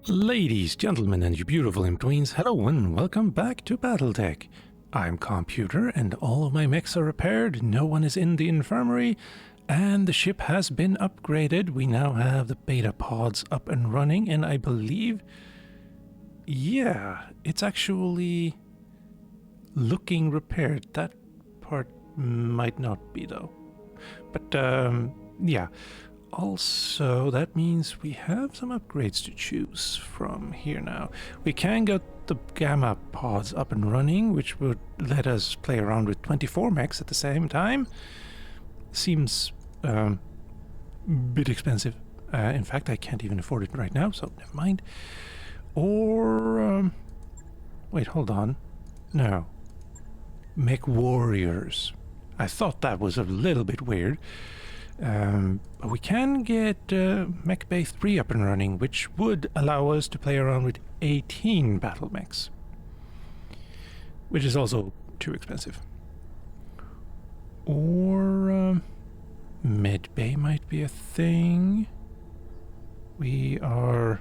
Ladies, gentlemen, and you beautiful in-betweens, hello and welcome back to BattleTech. I'm Calmputer and all of my mechs are repaired, no one is in the infirmary, and the ship has been upgraded. We now have the beta pods up and running, and I believe, yeah, it's actually looking repaired. That part might not be though. But yeah. Also, that means we have some upgrades to choose from here now. We can get the gamma pods up and running, which would let us play around with 24 mechs at the same time. Seems a bit expensive. In fact, I can't even afford it right now, so never mind. Or, wait, hold on. No. MechWarriors. I thought that was a little bit weird. But we can get Mech Bay 3 up and running, which would allow us to play around with 18 battle mechs, which is also too expensive. Or Med Bay might be a thing. The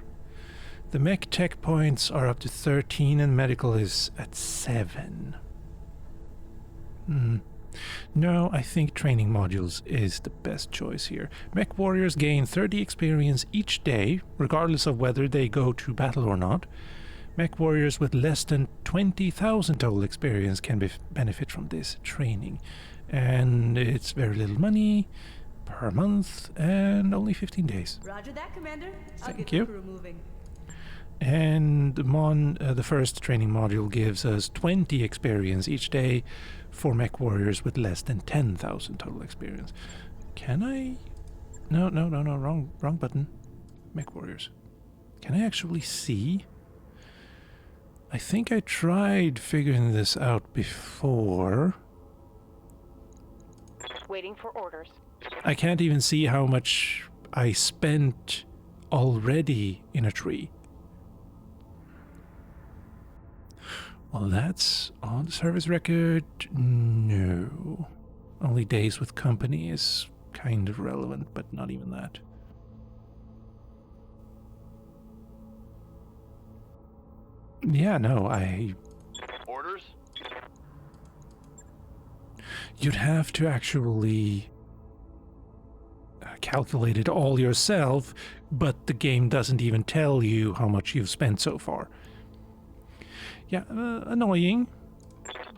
mech tech points are up to 13 and medical is at 7. No, I think training modules is the best choice here. MechWarriors gain 30 experience each day, regardless of whether they go to battle or not. MechWarriors with less than 20,000 total experience can benefit from this training. And it's very little money per month and only 15 days. Roger that, Commander. Thank you. Crew moving. And the first training module gives us 20 experience each day for MechWarriors with less than 10,000 total experience. Can I? No, wrong button. MechWarriors. Can I actually see? I think I tried figuring this out before. Waiting for orders. I can't even see how much I spent already in a tree. Well, that's on the service record. No. Only days with company is kind of relevant, but not even that. Yeah, no, Orders? You'd have to actually calculate it all yourself, but the game doesn't even tell you how much you've spent so far. Yeah, annoying,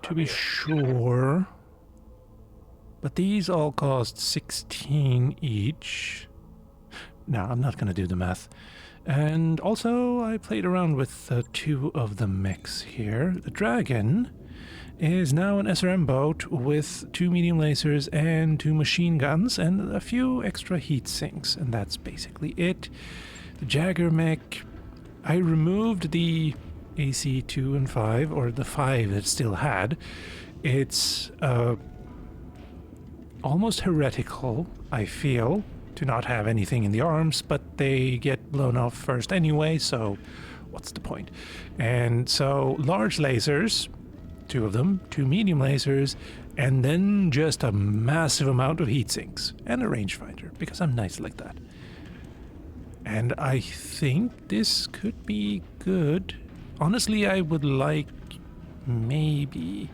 to be sure. But these all cost 16 each. No, I'm not going to do the math. And also, I played around with 2 of the mechs here. The Dragon is now an SRM boat with 2 medium lasers and 2 machine guns and a few extra heat sinks. And that's basically it. The Jagger mech, I removed the AC 2 and 5, or the 5 it still had. It's almost heretical, I feel, to not have anything in the arms, but they get blown off first anyway, so what's the point? And so large lasers, 2 of them, 2 medium lasers, and then just a massive amount of heat sinks and a rangefinder, because I'm nice like that. And I think this could be good. Honestly, I would like maybe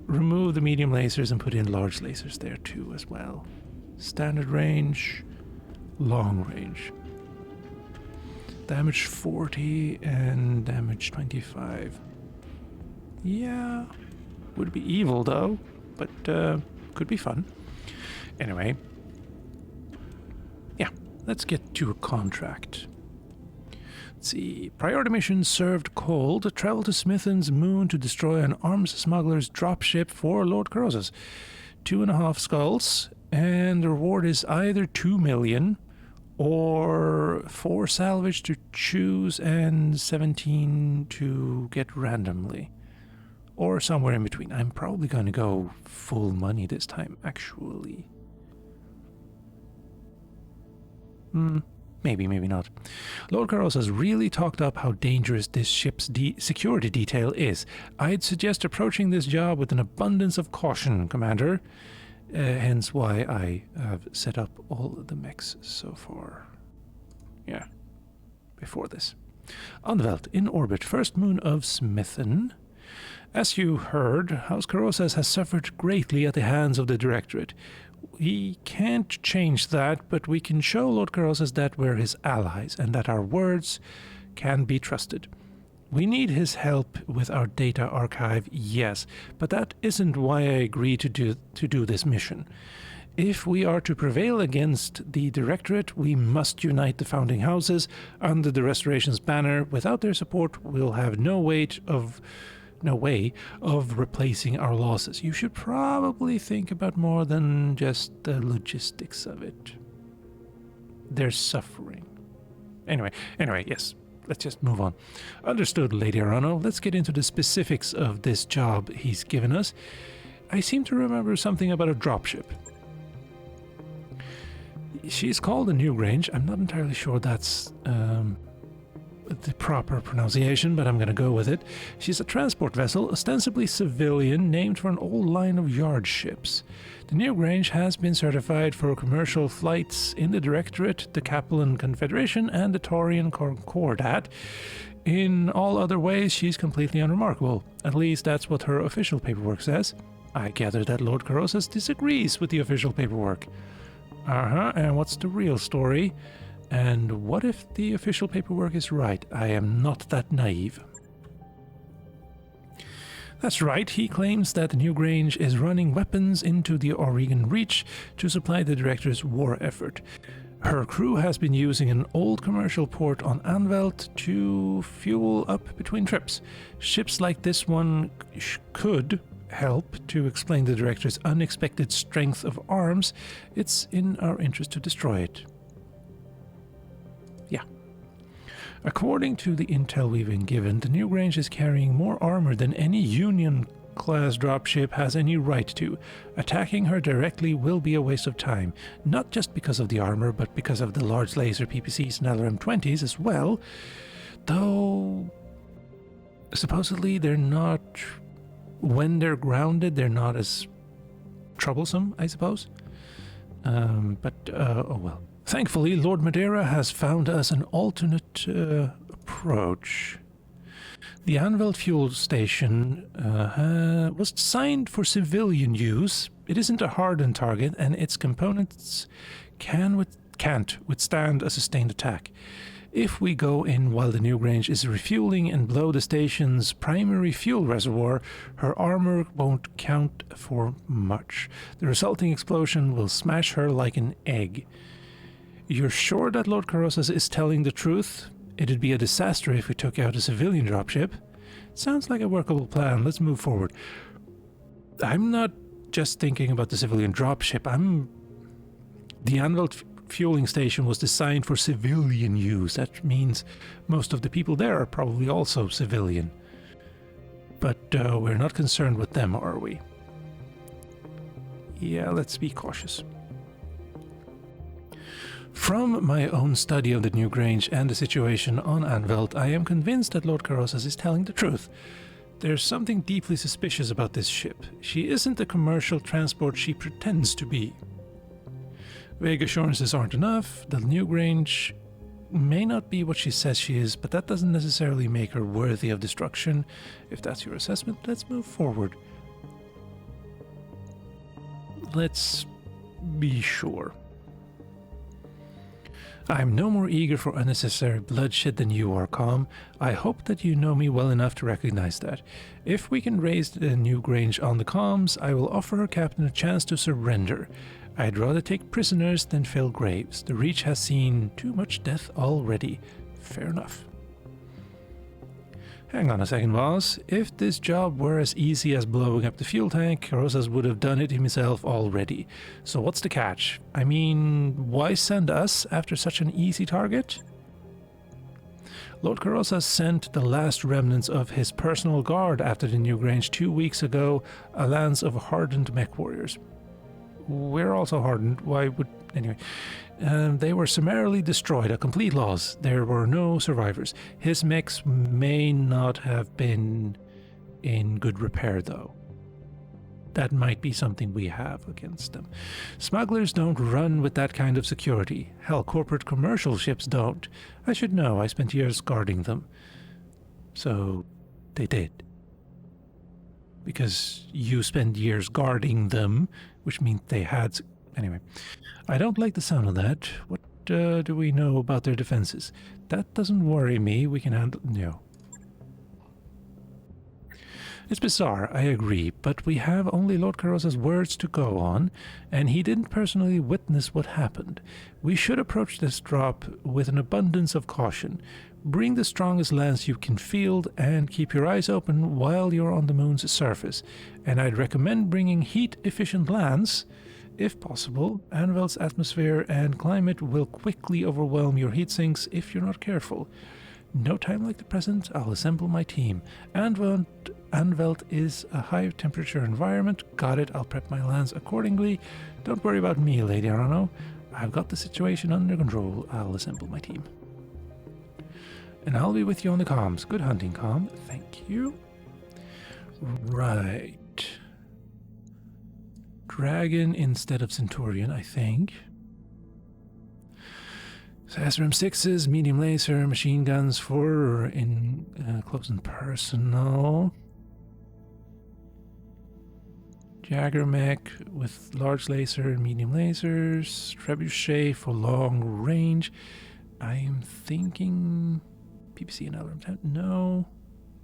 remove the medium lasers and put in large lasers there too as well. Standard range, long range. Damage 40 and damage 25. Yeah, would be evil though, but could be fun. Anyway, yeah, let's get to a contract. Let's see. Priority mission served cold. Travel to Smithen's moon to destroy an arms smuggler's dropship for Lord Corozas. 2.5 skulls, and the reward is either 2 million or 4 salvage to choose and 17 to get randomly. Or somewhere in between. I'm probably going to go full money this time, actually. Maybe, maybe not. Lord Carlos has really talked up how dangerous this ship's security detail is. I'd suggest approaching this job with an abundance of caution, Commander. Hence why I have set up all of the mechs so far. Yeah. before this. Unvelt, in orbit, first moon of Smithen. As you heard, House Carosas has suffered greatly at the hands of the Directorate. We can't change that, but we can show Lord Carosas that we're his allies and that our words can be trusted. We need his help with our data archive, yes, but that isn't why I agreed to do this mission. If we are to prevail against the Directorate, we must unite the founding houses under the Restoration's banner. Without their support, we'll have no way of replacing our losses. You should probably think about more than just the logistics of it. They're suffering. Anyway, yes. Let's just move on. Understood, Lady Arano. Let's get into the specifics of this job he's given us. I seem to remember something about a dropship. She's called a Newgrange. I'm not entirely sure that's the proper pronunciation, but I'm going to go with it. She's a transport vessel, ostensibly civilian, named for an old line of yard ships. The Newgrange has been certified for commercial flights in the Directorate, the Capellan Confederation, and the Taurian Concordat. In all other ways, she's completely unremarkable. At least that's what her official paperwork says. I gather that Lord Carosas disagrees with the official paperwork. And what's the real story? And what if the official paperwork is right? I am not that naive. That's right, he claims that the Newgrange is running weapons into the Oregon Reach to supply the Director's war effort. Her crew has been using an old commercial port on Anvelt to fuel up between trips. Ships like this one could help to explain the Director's unexpected strength of arms. It's in our interest to destroy it. Yeah. According to the intel we've been given, the Newgrange is carrying more armor than any Union-class dropship has any right to. Attacking her directly will be a waste of time, not just because of the armor, but because of the large laser PPCs and LRM-20s as well. Though, supposedly they're not... When they're grounded, they're not as troublesome, I suppose. Oh well. Thankfully, Lord Madeira has found us an alternate approach. The Anvelt fuel station was designed for civilian use. It isn't a hardened target, and its components can't withstand a sustained attack. If we go in while the Newgrange is refueling and blow the station's primary fuel reservoir, her armor won't count for much. The resulting explosion will smash her like an egg. You're sure that Lord Carosas is telling the truth? It'd be a disaster if we took out a civilian dropship. Sounds like a workable plan. Let's move forward. I'm not just thinking about the civilian dropship. The Anvelt fueling station was designed for civilian use. That means most of the people there are probably also civilian. But we're not concerned with them, are we? Yeah, let's be cautious. From my own study of the Newgrange and the situation on Anvelt, I am convinced that Lord Carosas is telling the truth. There's something deeply suspicious about this ship. She isn't the commercial transport she pretends to be. Vague assurances aren't enough. The Newgrange may not be what she says she is, but that doesn't necessarily make her worthy of destruction. If that's your assessment, let's move forward. Let's be sure. I'm no more eager for unnecessary bloodshed than you are, Calm. I hope that you know me well enough to recognize that. If we can raise the Newgrange on the comms, I will offer her captain a chance to surrender. I'd rather take prisoners than fill graves. The Reach has seen too much death already. Fair enough. Hang on a second, boss. If this job were as easy as blowing up the fuel tank, Carosas would have done it himself already. So what's the catch? I mean, why send us after such an easy target? Lord Carosas sent the last remnants of his personal guard after the Newgrange 2 weeks ago, a lance of hardened MechWarriors. We're also hardened. Why would... Anyway. They were summarily destroyed, a complete loss. There were no survivors. His mechs may not have been in good repair, though. that might be something we have against them. Smugglers don't run with that kind of security. Hell, corporate commercial ships don't. I should know, I spent years guarding them. So, they did. Because you spend years guarding them, which means they had... Anyway, I don't like the sound of that. What do we know about their defenses? That doesn't worry me. We can handle... No. It's bizarre, I agree, but we have only Lord Carosa's words to go on, and he didn't personally witness what happened. We should approach this drop with an abundance of caution. Bring the strongest lance you can field, and keep your eyes open while you're on the moon's surface. And I'd recommend bringing heat-efficient lance. If possible, Anvil's atmosphere and climate will quickly overwhelm your heat sinks if you're not careful. No time like the present, I'll assemble my team. Anvelt is a high-temperature environment. Got it, I'll prep my lance accordingly. Don't worry about me, Lady Arano. I've got the situation under control. I'll assemble my team. And I'll be with you on the comms. Good hunting, comm. Thank you. Right. Dragon instead of Centurion, I think. SRM 6s, medium laser, machine guns for close and personal. Jagger mech with large laser and medium lasers. Trebuchet for long range. I am thinking PPC and LRM 10.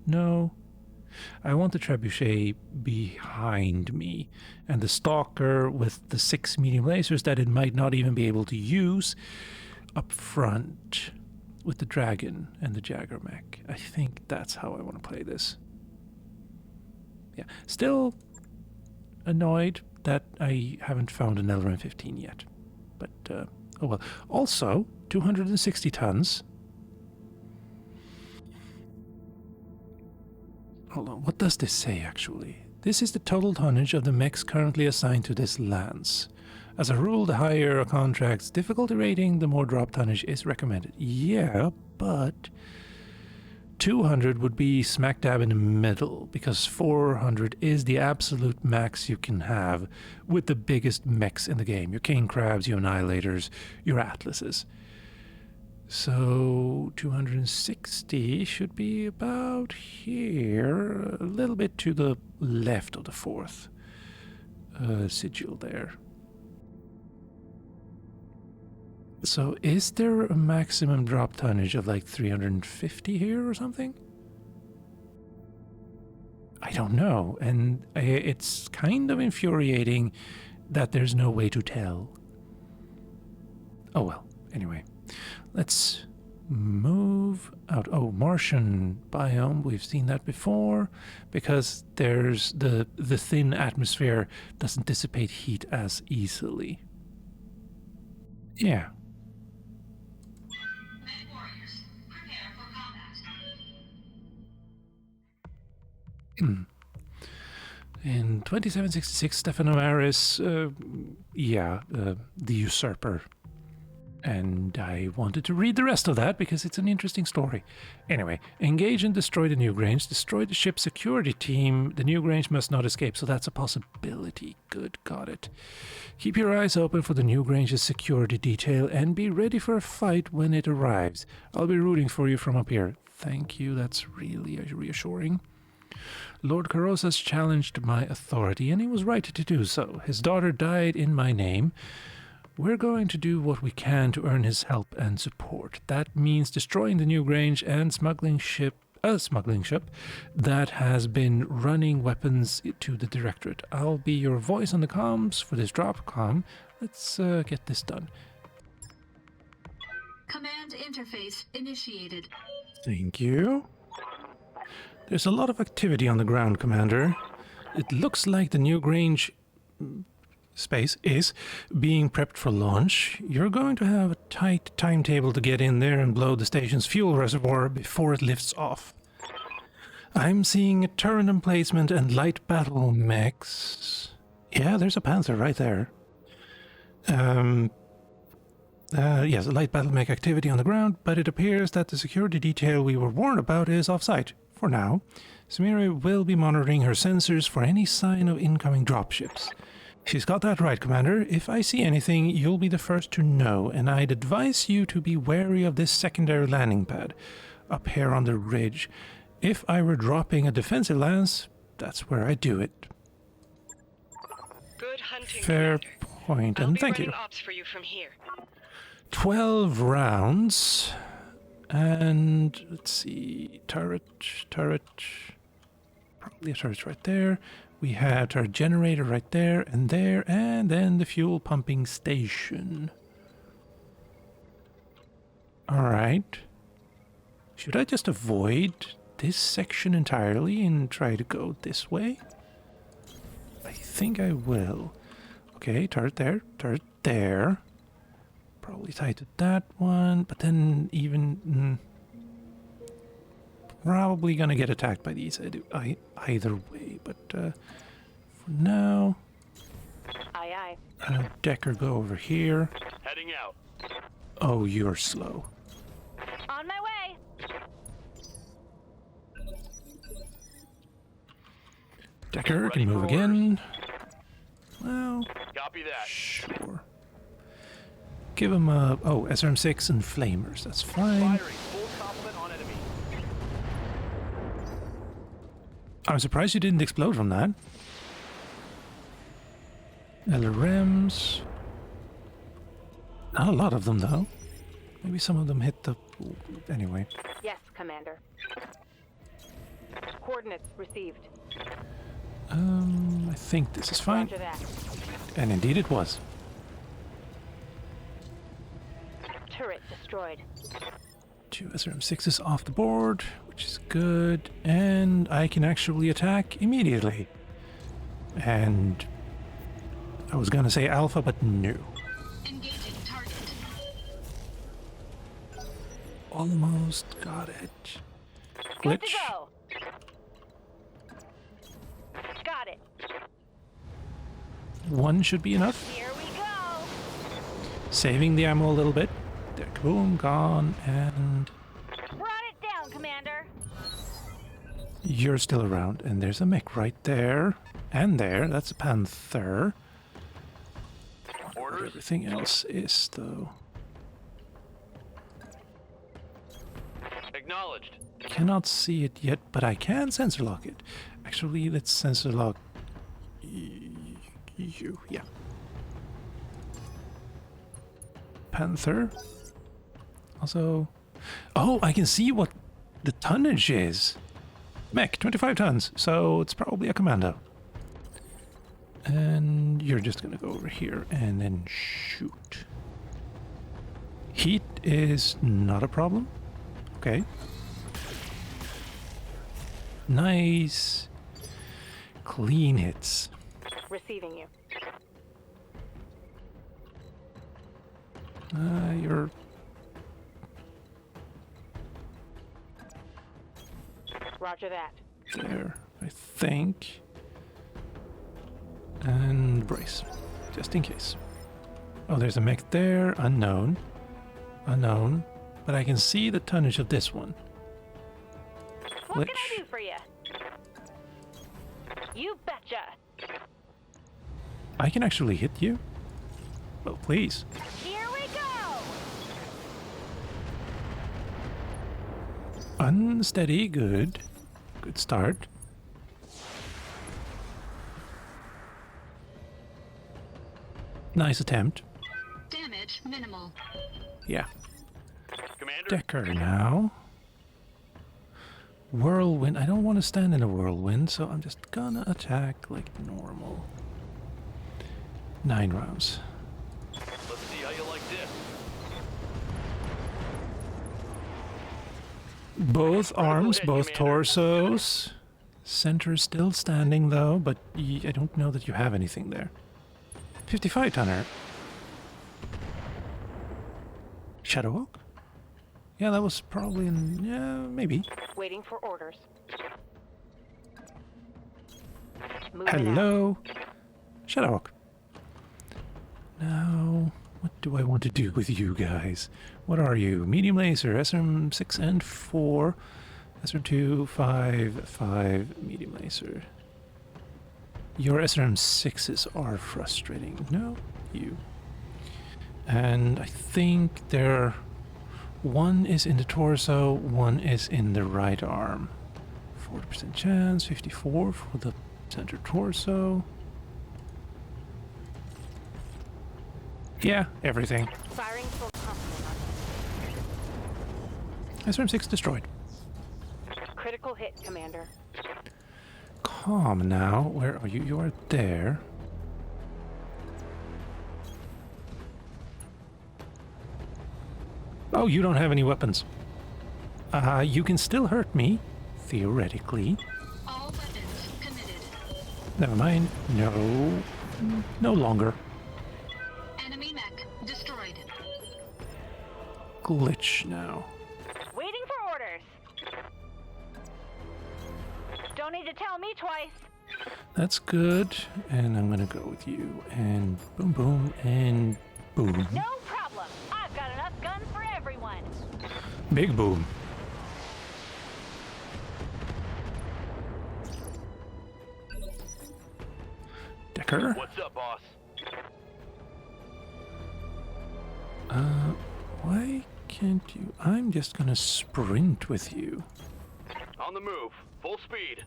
No. I want the trebuchet behind me, and the stalker with the 6 medium lasers that it might not even be able to use up front with the dragon and the Jagger mech. I think that's how I want to play this. Yeah, still annoyed that I haven't found an LRM 15 yet, but oh well. Also, 260 tons. Hold on, what does this say actually? This is the total tonnage of the mechs currently assigned to this lance. As a rule, the higher a contract's difficulty rating, the more drop tonnage is recommended. Yeah, but 200 would be smack dab in the middle, because 400 is the absolute max you can have with the biggest mechs in the game. Your king crabs, your annihilators, your atlases. So 260 should be about here, a little bit to the left of the 4th sigil there. So is there a maximum drop tonnage of like 350 here or something? I don't know, and it's kind of infuriating that there's no way to tell. Oh well, anyway. Let's move out. Oh, Martian biome. We've seen that before because there's the thin atmosphere doesn't dissipate heat as easily. Yeah. MechWarriors, prepare for combat. In 2766, Stefano Maris, the usurper. And I wanted to read the rest of that because it's an interesting story. Anyway, engage and destroy the Newgrange. Destroy the ship's security team. The Newgrange must not escape, so that's a possibility. Good, got it. Keep your eyes open for the Newgrange's security detail and be ready for a fight when it arrives. I'll be rooting for you from up here. Thank you, that's really reassuring. Lord Carosa's challenged my authority, and he was right to do so. His daughter died in my name. We're going to do what we can to earn his help and support. That means destroying the Newgrange and smuggling ship that has been running weapons to the Directorate. I'll be your voice on the comms for this drop comm. Let's get this done. Command interface initiated. Thank you. There's a lot of activity on the ground, Commander. It looks like the Newgrange space is being prepped for launch. You're going to have a tight timetable to get in there and blow the station's fuel reservoir before it lifts off. I'm seeing a turret emplacement and light battle mechs. Yeah, there's a Panther right there. Yes, light battle mech activity on the ground, but it appears that the security detail we were warned about is off-site. for now. Samira will be monitoring her sensors for any sign of incoming dropships. She's got that right, Commander. If I see anything, you'll be the first to know, and I'd advise you to be wary of this secondary landing pad up here on the ridge. If I were dropping a defensive lance, that's where I'd do it. Good hunting, Fair Commander. point, I'll and be thank running you. ops for you from here. 12 rounds. And let's see, turret. Probably a turret right there. We have turret generator right there, and then the fuel pumping station. Alright. Should I just avoid this section entirely and try to go this way? I think I will. Okay, turret there. Probably tied to that one, but then even... probably gonna get attacked by these either way, but for now... Aye, aye. Decker, go over here. Heading out. Oh, you're slow. On my way. Decker can Ready move for again. Well, Copy that. sure. Give him a... oh, SRM-6 and flamers, that's fine. Firing. Full complement on enemy. I'm surprised you didn't explode from that. LRMs. Not a lot of them, though. Maybe some of them hit the... anyway. Yes, Commander. Coordinates received. I think this is fine. Roger that. And indeed it was. Turret destroyed. 2 SRM-6s off the board, which is good. And I can actually attack immediately. And... I was gonna say alpha, but no. Engaging target. Almost got it. Good to Glitch. go. Got it. One should be enough. Here we go. Saving the ammo a little bit. There, boom, gone, and Brought it down, Commander. you're still around. And there's a mech right there, and there. That's a Panther. What Orders. everything else is, though. Acknowledged. Cannot see it yet, but I can sensor lock it. Actually, let's sensor lock you. Yeah. Panther. Also, oh, I can see what the tonnage is. Mech, 25 tons, so it's probably a commando. And you're just gonna go over here and then shoot. Heat is not a problem. Okay. Nice. Clean hits. Receiving you. You're... Roger that. there, I think. And brace, just in case. Oh, there's a mech there. Unknown. Unknown. But I can see the tonnage of this one. What can I do for you? You betcha. I can actually hit you? Well, please. Here we go. Unsteady, good. Good start. Nice attempt. Damage minimal. Yeah. Commander. Decker now. Whirlwind. I don't want to stand in a whirlwind, so I'm just gonna attack like normal. 9 rounds. Let's see how you like this. Both arms, hit, both Commander. torsos. Center still standing though, but I don't know that you have anything there. 55 tonner. Shadowhawk? Yeah, that was probably in... yeah, maybe. Waiting for orders. Moving out. Hello? Shadowhawk. Now, what do I want to do with you guys? What are you? Medium laser, SRM 6 and 4. SRM2, 5 medium laser. Your SRM6s are frustrating. No, you. And I think one is in the torso, one is in the right arm. 40% chance, 54 for the center torso. Yeah, everything. Firing full complement SRM6 destroyed. on. Critical hit, Commander. Calm now. Where are you? You are there. Oh, you don't have any weapons. You can still hurt me, theoretically. All weapons committed. Never mind. No. No longer. Enemy mech destroyed. Glitch now. Waiting for orders. Don't need to tell me twice. That's good. And I'm gonna go with you. And boom, boom, and boom. No problem. I've got enough guns for everyone. Big boom. Decker. What's up, boss? Why can't you? I'm just gonna sprint with you. On the move. Full speed.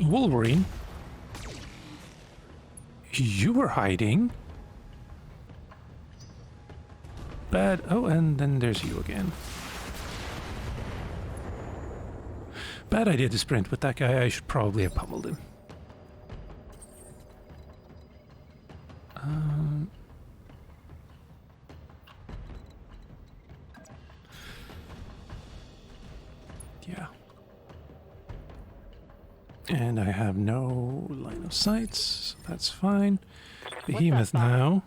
Wolverine. You were hiding. Bad. Oh, and then there's you again. Bad idea to sprint with that guy. I should probably have pummeled him. Yeah. And I have no line of sight, so that's fine. Behemoth now.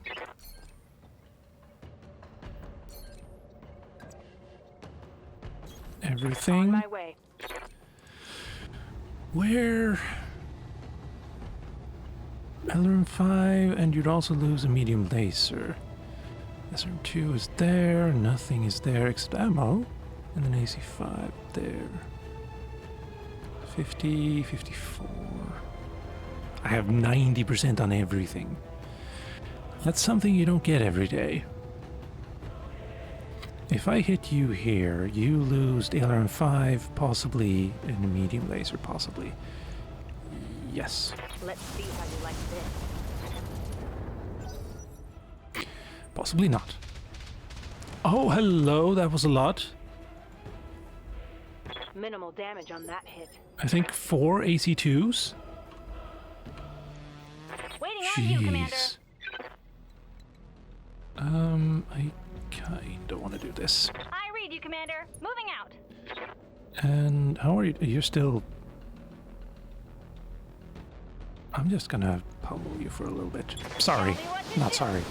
On Everything. my way. Where? LRM5, and you'd also lose a medium laser. SRM2 is there, nothing is there except ammo. And then AC5 there. 50, 54. I have 90% on everything. That's something you don't get every day. If I hit you here, you lose the LRM5, possibly, and a medium laser, possibly. Yes. Let's see how you like this. Possibly not. Oh, hello, that was a lot. Minimal damage on that hit. I think 4 AC2s. Waiting on you, Commander. Jeez. I kinda want to do this. I read you, Commander. Moving out. And how are you? You're still... I'm just gonna pummel you for a little bit. Sorry. Tell me what to Not do. sorry.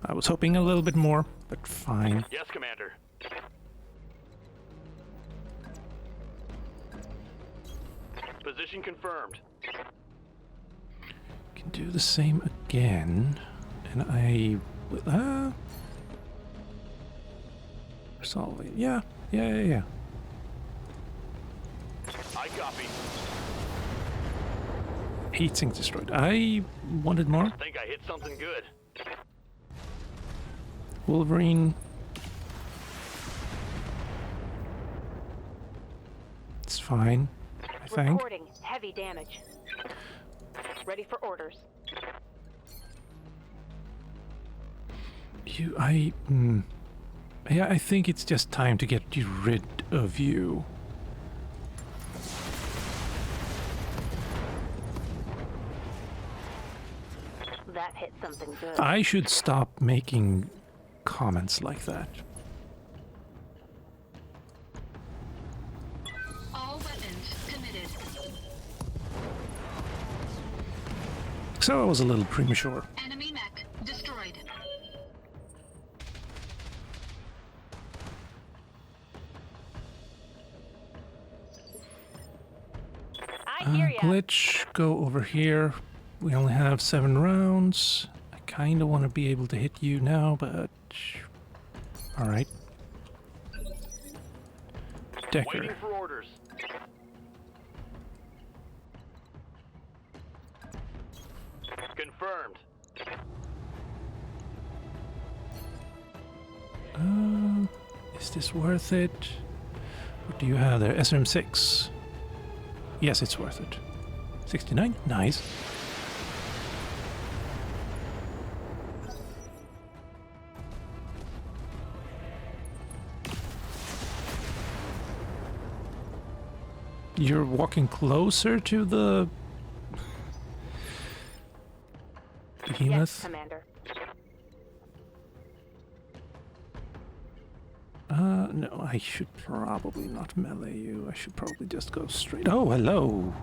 I was hoping a little bit more, but fine. Yes, Commander. Position confirmed. Can do the same again. And I... Resolve it. Yeah. I copy. Heat sink destroyed. I wanted more. Think I hit something good. Wolverine. It's fine, I think. Reporting heavy damage. Ready for orders. Yeah, I think it's just time to get rid of you. That hit something good. I should stop making comments like that. All weapons committed. So I was a little premature. Enemy mech destroyed. I hear ya. Glitch, go over here. We only have 7 rounds. I kind of want to be able to hit you now, but... Alright. Decker. Waiting for orders. Confirmed. Is this worth it? What do you have there? SRM6. Yes, it's worth it. 69? Nice. You're walking closer to the behemoth? Yes, Commander. No, I should probably not melee you. I should probably just go straight. Oh, hello.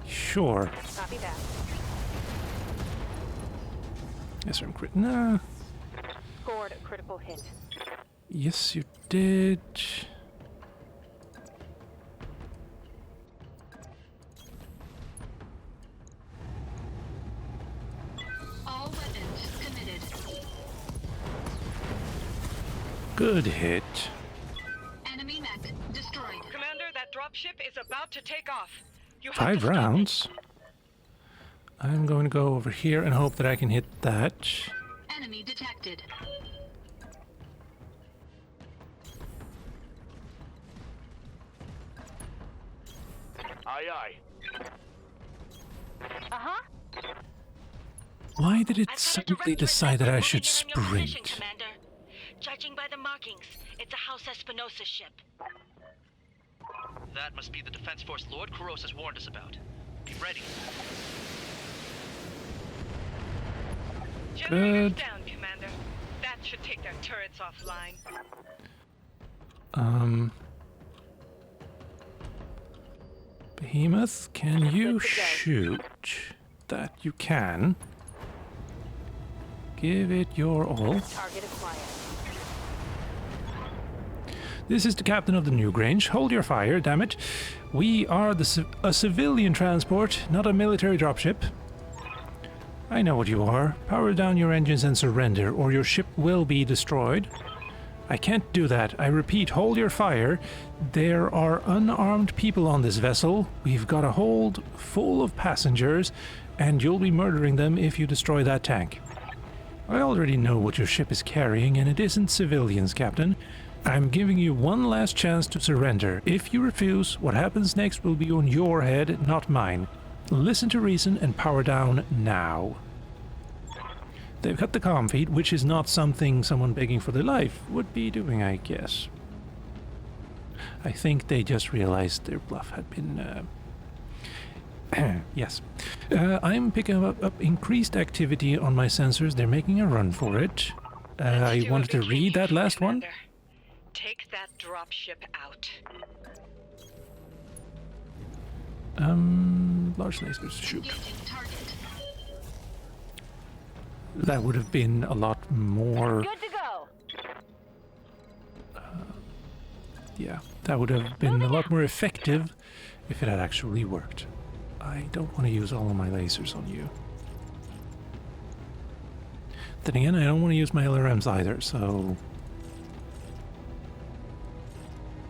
Sure. Copy that. Yes, I'm crit. Nah. Scored a critical hit. Yes, you did. All weapons committed. Good hit. Enemy mech destroyed. Commander, that dropship is about to take off. You have 5 to stop it. rounds. I'm going to go over here and hope that I can hit that. Enemy detected. Aye, aye. Uh-huh. Why did it I've got a suddenly direct decide that I moving should in on your position, sprint? Commander. Judging by the markings, it's a House Espinosa ship. That must be the defense force Lord Kuros has warned us about. Be ready. Generators Good. down, Commander. That should take their turrets offline. Behemoth, can you Good to go. shoot? That you can. Give it your all. Target acquired. This is the captain of the Newgrange. Hold your fire, damn it. We are a civilian transport, not a military dropship. I know what you are. Power down your engines and surrender, or your ship will be destroyed. I can't do that. I repeat, hold your fire. There are unarmed people on this vessel. We've got a hold full of passengers, and you'll be murdering them if you destroy that tank. I already know what your ship is carrying, and it isn't civilians, Captain. I'm giving you one last chance to surrender. If you refuse, what happens next will be on your head, not mine. Listen to reason and power down now. They've cut the comm feed, which is not something someone begging for their life would be doing, I guess. I think they just realized their bluff had been... yes. I'm picking up increased activity on my sensors. They're making a run for it. I Let's do wanted a to read that vacation, last one. Commander. Take that dropship out. Large lasers, shoot. Engaging target. That would have been a lot more... Good to go. Yeah, that would have been a lot more effective if it had actually worked. I don't want to use all of my lasers on you. Then again, I don't want to use my LRMs either, so...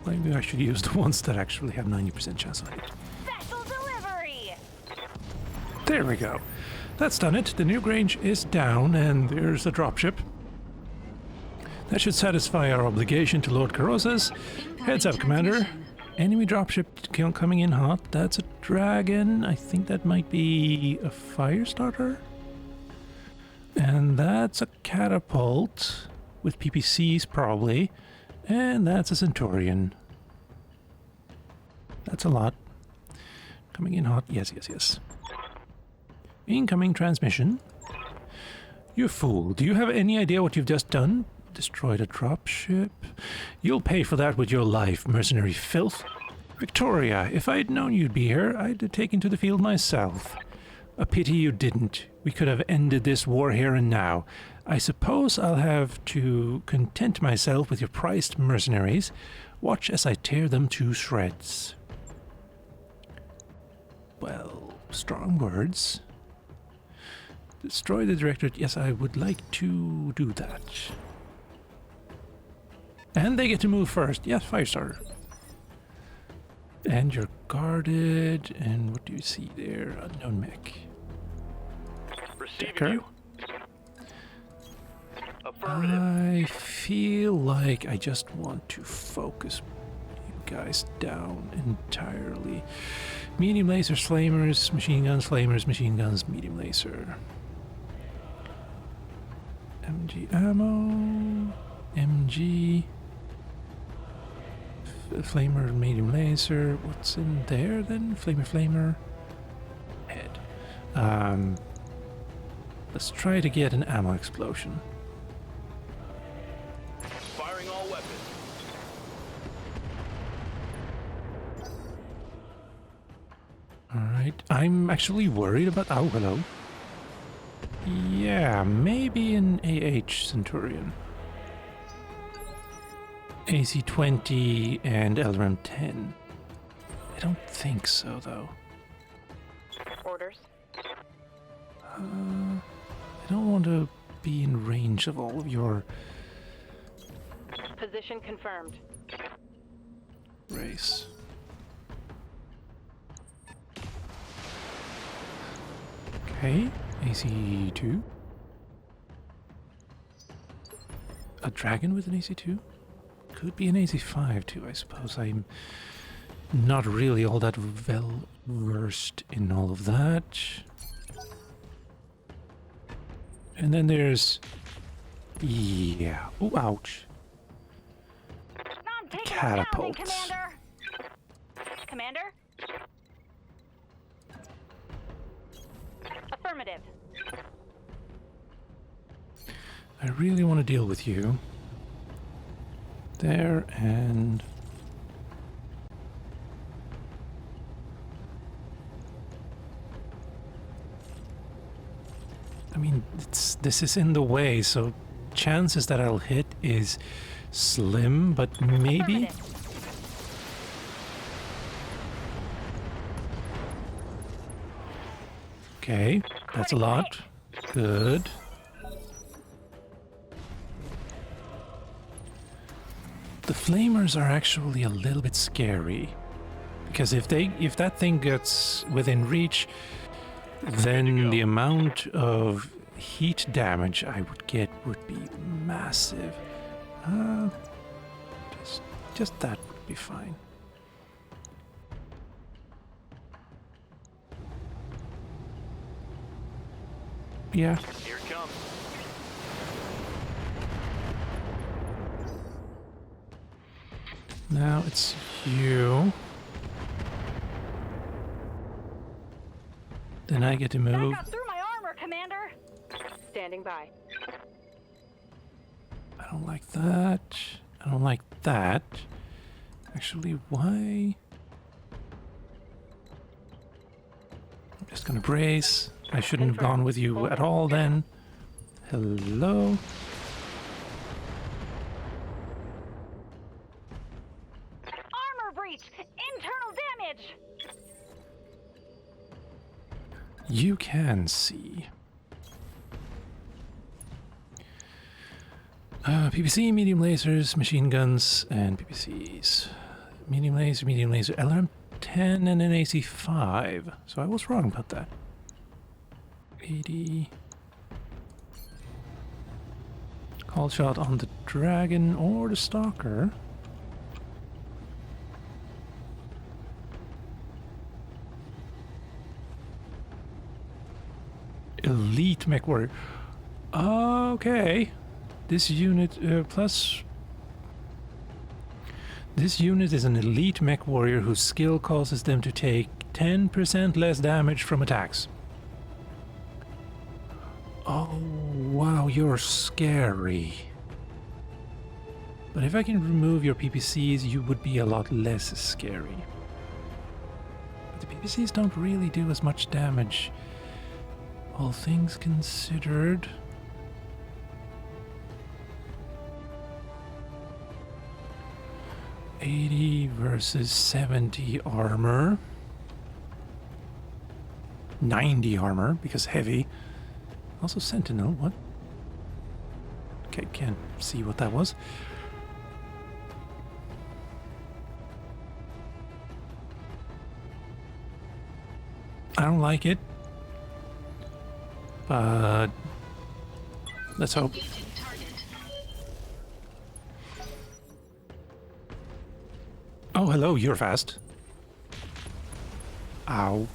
maybe I should use the ones that actually have 90% chance of it. Vessel delivery. There we go. That's done it. The Newgrange is down, and there's the dropship. That should satisfy our obligation to Lord Kuros. Heads up, Commander. Transmission. Enemy dropship coming in hot. That's a dragon. I think that might be a fire starter. And that's a catapult with PPCs probably. And that's a Centurion. That's a lot. Coming in hot. Yes, yes, yes. Incoming transmission. You fool. Do you have any idea what you've just done? Destroyed a dropship. You'll pay for that with your life, mercenary filth. Victoria, if I'd known you'd be here, I'd have taken to the field myself. A pity you didn't. We could have ended this war here and now. I suppose I'll have to content myself with your prized mercenaries. Watch as I tear them to shreds. Well, strong words. Destroy the directorate. Yes, I would like to do that. And they get to move first. Yes, Firestarter. And you're guarded. And what do you see there? Unknown mech. Receiving Decker. you. Affirmative. I feel like I just want to focus you guys down entirely. Medium lasers, flamers, machine guns, medium laser. MG ammo, MG, flamer, medium laser. What's in there then? Flamer, head. Let's try to get an ammo explosion. Firing all weapons. Alright, I'm actually worried about... Oh, hello. Yeah, maybe an AH Centurion. AC-20 and LRM 10. I don't think so, though. Orders. I don't want to be in range of all of your Position confirmed. race. Okay, AC-2. A dragon with an AC-2? Could be an AC-5 too, I suppose. I'm not really all that well versed in all of that. And then there's... Yeah. Oh, ouch. I'm taking Catapults. Commander. Commander? Affirmative. I really want to deal with you. There and... I mean, this is in the way, so chances that I'll hit is slim, but maybe? Okay, that's a lot. Good. The flamers are actually a little bit scary, because if that thing gets within reach, then the amount of heat damage I would get would be massive. Just that would be fine. Yeah. Here it comes. Now it's you. Then I get to move. Back up through my armor, Commander. Standing by. I don't like that. I don't like that. Actually, why? I'm just gonna brace. I shouldn't have gone with you at all then. Hello? Armor breach! Internal damage! You can see. PPC, medium lasers, machine guns, and PPCs. Medium laser, LRM 10 and an AC-5. So I was wrong about that. 80. Call shot on the dragon or the stalker. Elite MechWarrior. Okay. This unit plus... This unit is an elite MechWarrior whose skill causes them to take 10% less damage from attacks. Oh, wow, you're scary. But if I can remove your PPCs, you would be a lot less scary. But the PPCs don't really do as much damage, all things considered. $80 versus 70 armor. 90 armor, because heavy. Also Sentinel, what? Okay, can't see what that was. I don't like it. But let's hope. Engaging target. Oh, hello, you're fast. Ow.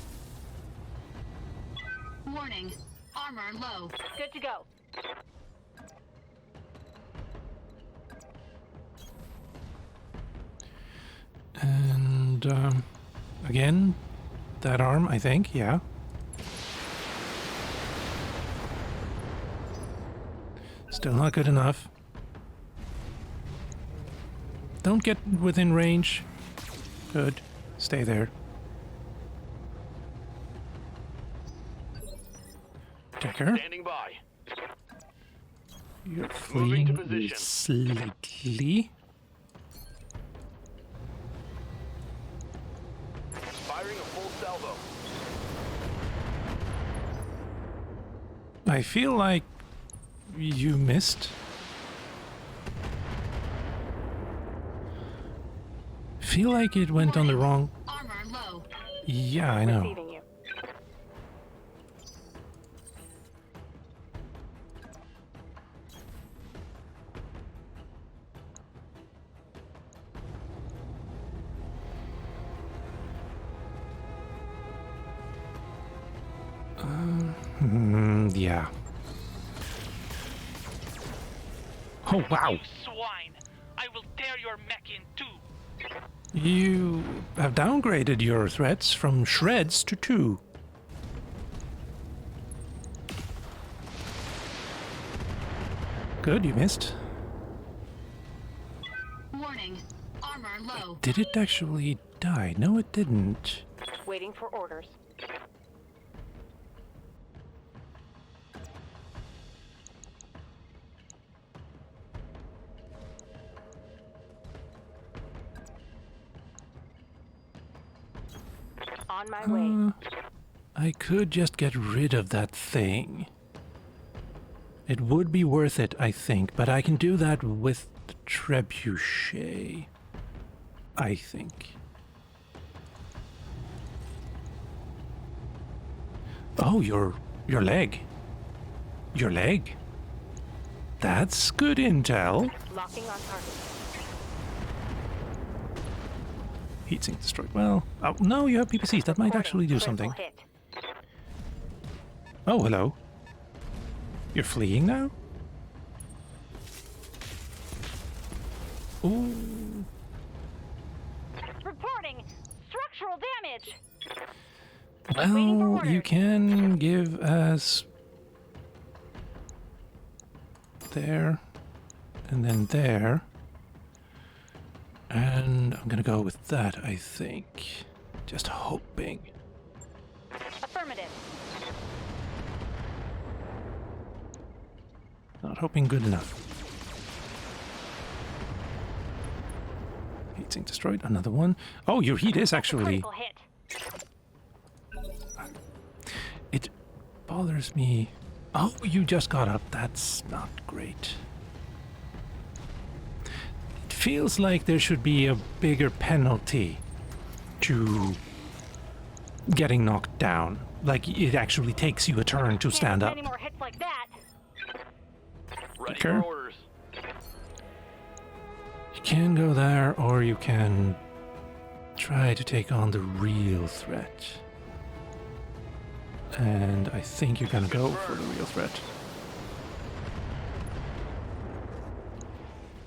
Warning. Armor low. Good to go. And again, that arm, I think, yeah. Still not good enough. Don't get within range. Good. Stay there. Decker, Standing by. you're Moving to fleeing position. slightly. Firing a full salvo. I feel like you missed. Feel like it went on the wrong. Armor low. Yeah, I know. Receiving you. Yeah. Oh wow! You swine! I will tear your mech in two! You have downgraded your threats from shreds to 2. Good, you missed. Warning. Armor low. Did it actually die? No, it didn't. Waiting for orders. On my way. I could just get rid of that thing. It would be worth it, I think, but I can do that with the trebuchet. I think. Oh, your leg. Your leg. That's good intel. Locking on target. Heatsink destroyed. Well, oh, no, you have PPCs. That might Reporting. actually do Critical something. hit. Oh, hello. You're fleeing now? Ooh. Reporting structural damage. Well, you can give us there and then there. And I'm gonna go with that, I think. Just hoping. Affirmative. Not hoping good enough. Heatsink destroyed. Another one. Oh, your heat is actually... Critical hit. It bothers me. Oh, you just got up. That's not great. It feels like there should be a bigger penalty to getting knocked down. Like it actually takes you a turn to stand up. Any more hits like that? Ready Okay. for orders. You can go there, or you can try to take on the real threat. And I think you're gonna go for the real threat.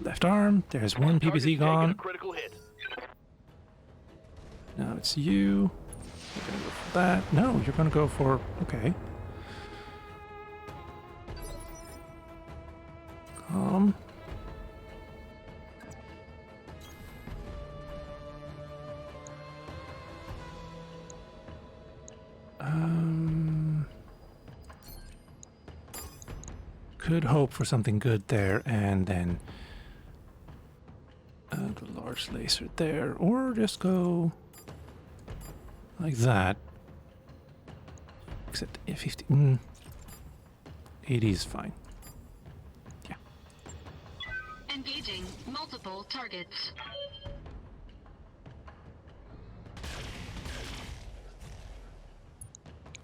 Left arm, there's one Target's PPC taking gone. a critical hit. Now it's you. You're gonna go for that. No, you're gonna go for... Okay. Could hope for something good there, and then the large laser there, or just go like that. Except 50. 80 is fine. Yeah. Engaging multiple targets.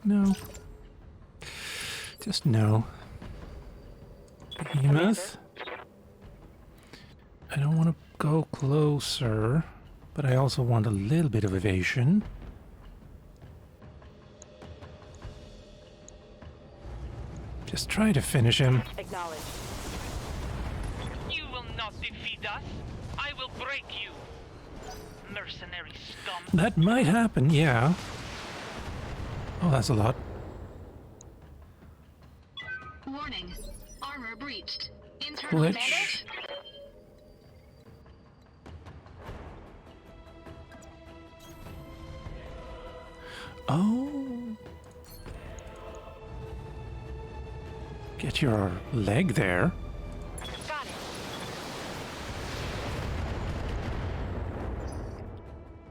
No. Just no. Behemoth. I don't want to go closer, but I also want a little bit of evasion. Just try to finish him. Acknowledged. You will not defeat us. I will break you. Mercenary scum. That might happen, yeah. Oh, that's a lot. Warning. Armor breached. Internal Glitch. damage. Oh. Get your leg there. Got it.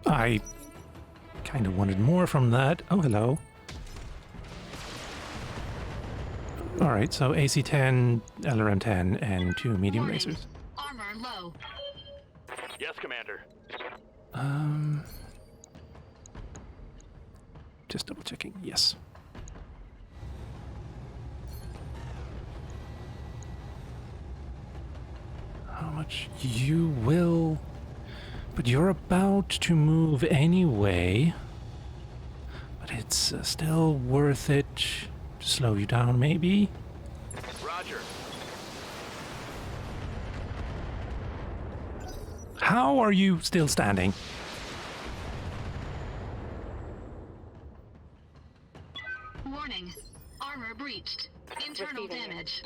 I kind of wanted more from that. Oh, hello. Alright, so AC-10, LRM-10, and 2 medium Warning. lasers. Armor low. Yes, Commander. Just double checking. Yes. How much you will... But you're about to move anyway. But it's still worth it to slow you down, maybe? Roger. How are you still standing? Warning. Armor breached. Internal Receiving. damage.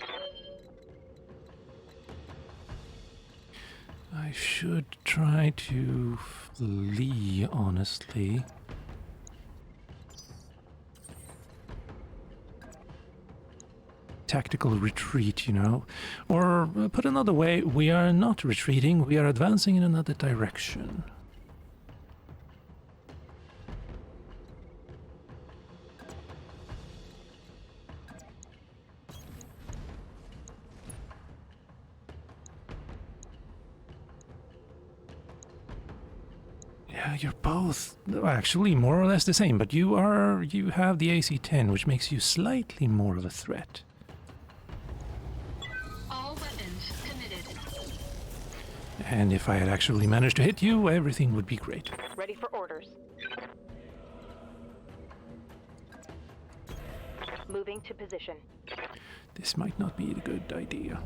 I should try to flee, honestly. Tactical retreat, you know. Or put another way, we are not retreating, we are advancing in another direction. Yeah, you're both actually more or less the same, but you have the AC-10, which makes you slightly more of a threat. All weapons committed. And if I had actually managed to hit you, everything would be great. Ready for orders. Moving to position. This might not be a good idea.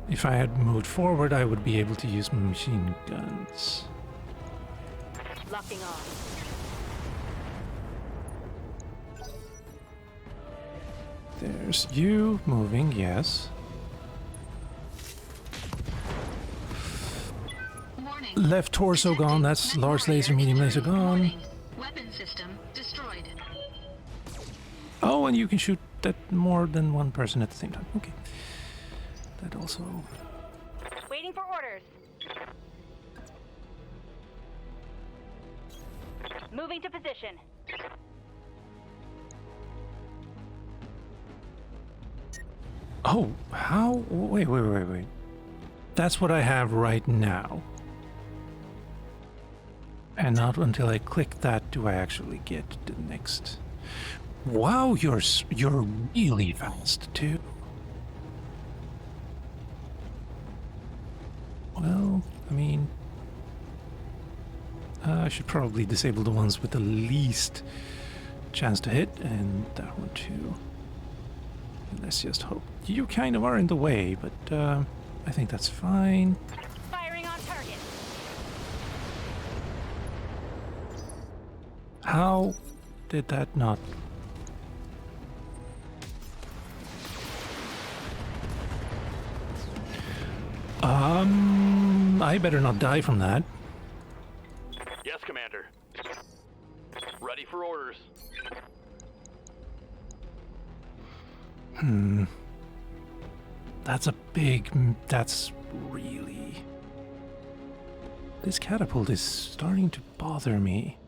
If I had moved forward, I would be able to use my machine guns. Locking on. There's you moving, yes. Warning. Left torso gone, that's large laser, medium laser gone. Warning. Weapon system destroyed. Oh, and you can shoot that more than one person at the same time. Okay. That also... Waiting for orders. Moving to position. Oh, how? Wait. That's what I have right now. And not until I click that do I actually get the next. Wow, you're really fast too. Well, I mean, I should probably disable the ones with the least chance to hit, and that one too. Let's just hope. You kind of are in the way, but I think that's fine. Firing on target. How did that not? I better not die from that. Yes, Commander. Ready for orders. That's really... This catapult is starting to bother me.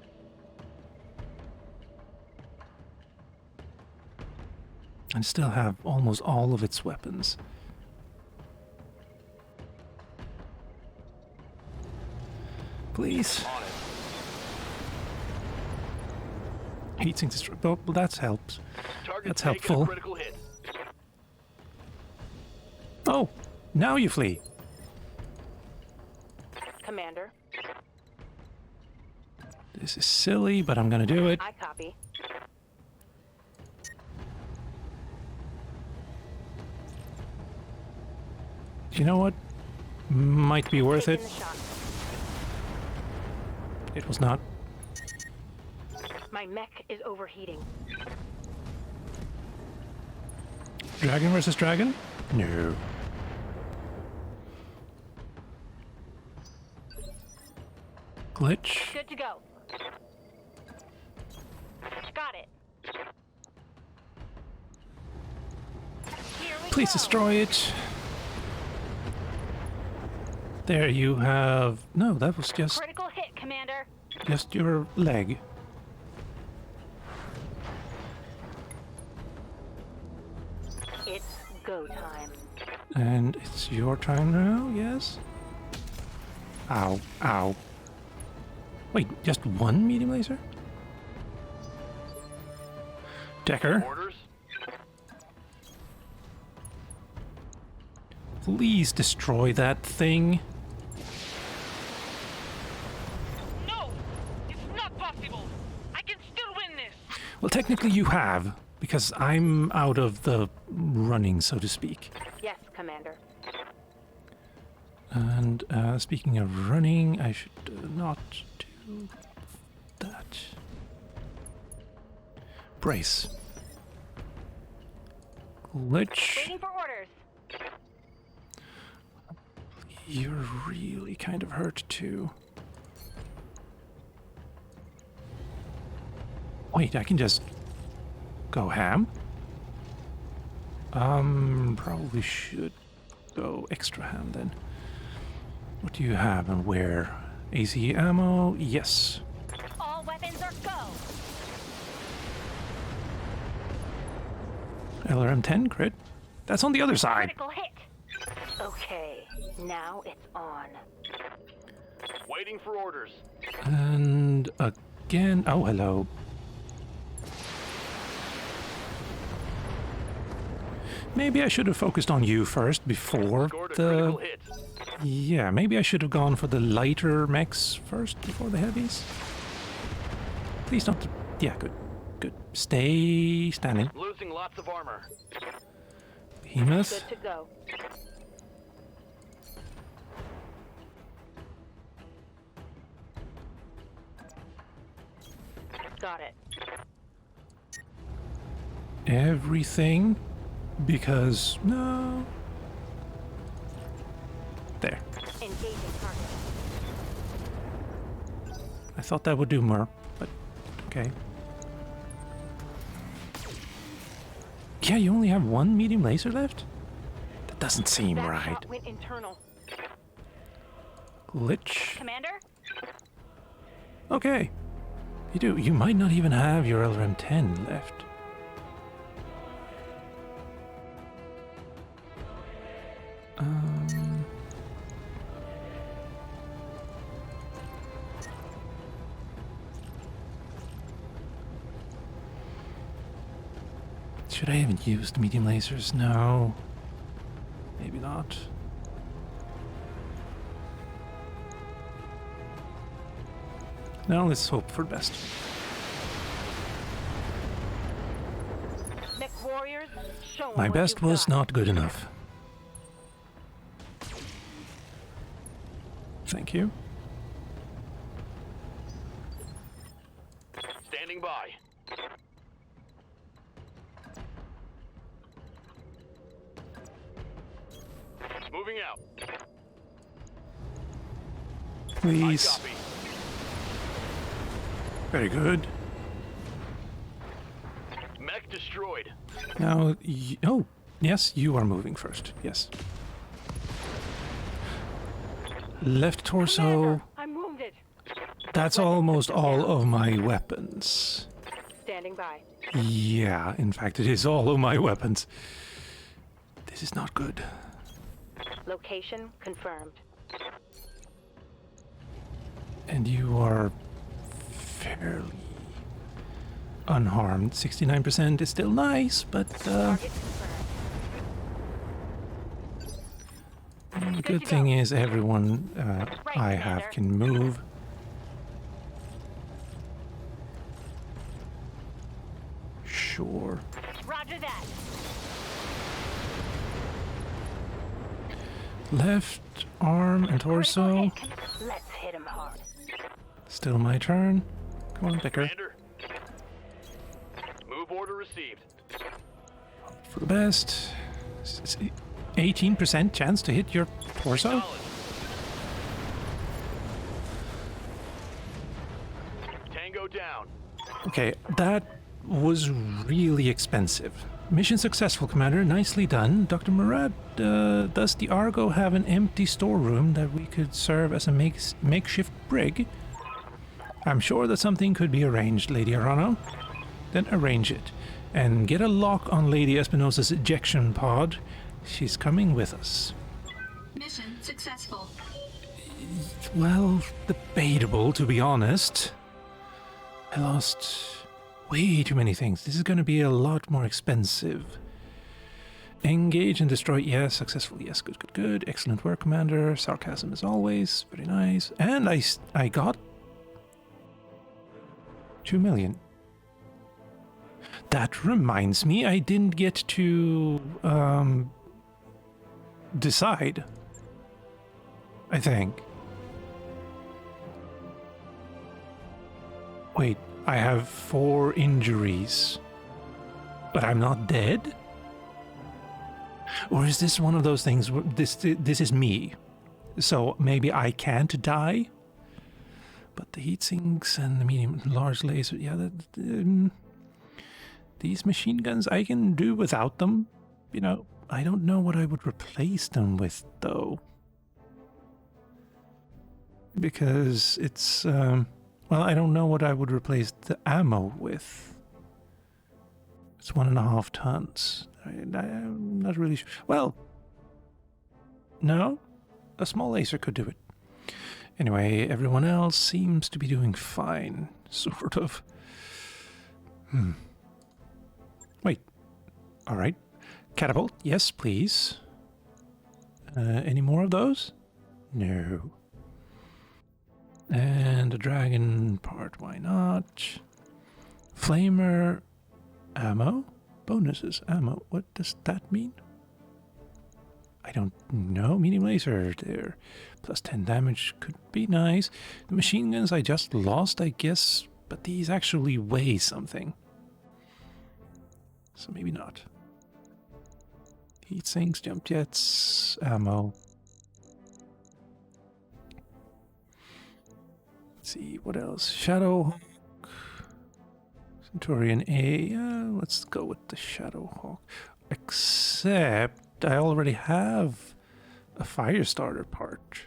And still have almost all of its weapons. Please. On it. Heatsink destroy. Well, that helps. Target That's taking helpful. a critical hit. Oh, now you flee. Commander, This is silly, but I'm gonna do it. I copy. You know what? Might be worth it. Taking the shot. It was not. My mech is overheating. Dragon versus dragon? No. Glitch. Good to go. Got it. Here we Please go. destroy it. There you have. No, that was Critical hit, Commander. just your leg. It's go time. And it's your time now, yes? Ow, ow. Wait, just one medium laser? Decker, Orders. please destroy that thing. No! It's not possible! I can still win this! Well, technically you have, because I'm out of the running, so to speak. Yes, Commander. And speaking of running, I should not do that. Brace. Glitch. Waiting for orders. You're really kind of hurt too. Wait, I can just go ham? Probably should go extra ham then. What do you have and where? AC ammo? Yes. All weapons are go. LRM-10 crit? That's on the other side. Critical hit. Okay, now it's on. Waiting for orders. And again. Oh, hello. Maybe I should have focused on you first before Scored a critical the... hit. Yeah, maybe I should have gone for the lighter mechs first before the heavies. Please don't... Yeah, good. Good. Stay standing. Losing lots of armor. Behemoth. Good to go. Got it. Everything. Because... No. There. Engaging target. I thought that would do more, but... Okay. Yeah, you only have one medium laser left? That doesn't seem That right. shot went internal. Glitch. Commander? Okay. You do. You might not even have your LRM-10 left. Should I even use the medium lasers? No. Maybe not. Now let's hope for the best. MechWarriors, show 'em My what best you've was got. not good enough. Thank you. Standing by. Moving out. I Please. copy. Very good. Mech destroyed. Now, oh, yes, you are moving first. Yes. Left torso. Commander, I'm wounded. That's almost all of my weapons. Standing Standing by. Yeah, in fact, it is all of my weapons. This is not good. Location confirmed. And you are fairly unharmed. 69% is still nice, but Target confirmed. the good thing is everyone I have Commander. can move. Sure. Roger that. Left arm and torso. Let's hit him hard. Still my turn. Come on, Becker. Commander. Move order received. For the best. 18% chance to hit your torso? Solid. Tango down. Okay, that was really expensive. Mission successful, Commander. Nicely done. Dr. Murad, does the Argo have an empty storeroom that we could serve as a makeshift brig? I'm sure that something could be arranged, Lady Arano. Then arrange it. And get a lock on Lady Espinosa's ejection pod. She's coming with us. Mission successful. Well, debatable, to be honest. I lost way too many things. This is going to be a lot more expensive. Engage and destroy. Yes. Successful. Yes. Good, good, good. Excellent work, Commander. Sarcasm as always. Very nice. And I got 2 million. That reminds me, I didn't get to decide. I think. Wait, I have 4 injuries, but I'm not dead? Or is this one of those things where this is me, so maybe I can't die? But the heat sinks and the medium and large laser, yeah, these machine guns, I can do without them. You know, I don't know what I would replace them with, though. Because it's, well, I don't know what I would replace the ammo with. It's 1.5 tons. I'm not really sure. Well, no, a small laser could do it. Anyway, everyone else seems to be doing fine, sort of. Wait. All right. Catapult, yes, please. Any more of those? No. And a dragon part, why not? Flamer, ammo, bonuses, ammo. What does that mean? I don't know. Medium laser there. Plus 10 damage could be nice. The machine guns I just lost, I guess, but these actually weigh something. So maybe not. Heat sinks, jump jets, ammo. Let's see, what else? Shadowhawk. Centurion A. Let's go with the Shadowhawk. Except I already have a Firestarter part.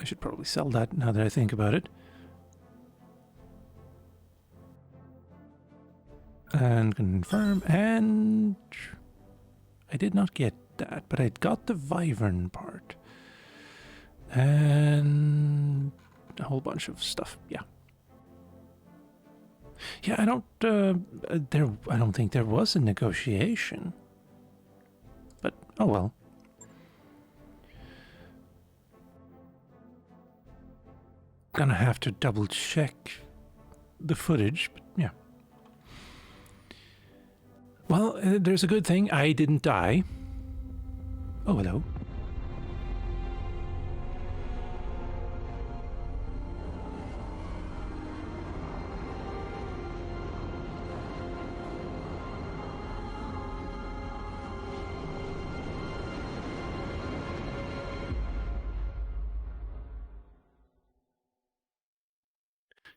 I should probably sell that now that I think about it. And confirm, and I did not get that, but I got the Wyvern part. And a whole bunch of stuff, yeah. Yeah, I don't think there was a negotiation. But, oh well. Gonna have to double check the footage, but yeah. Well, there's a good thing. I didn't die. Oh, hello.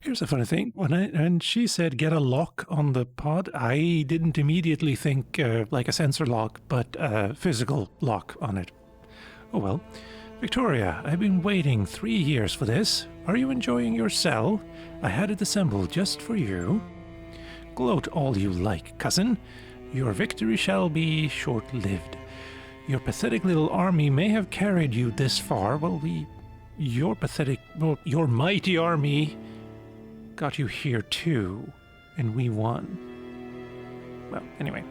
Here's a funny thing. When she said get a lock on the pod, I didn't immediately think like a sensor lock, but a physical lock on it. Oh well. Victoria, I've been waiting 3 years for this. Are you enjoying your cell? I had it assembled just for you. Gloat all you like, cousin. Your victory shall be short-lived. Your pathetic little army may have carried you this far. Your mighty army got you here too, and we won. Well, anyway.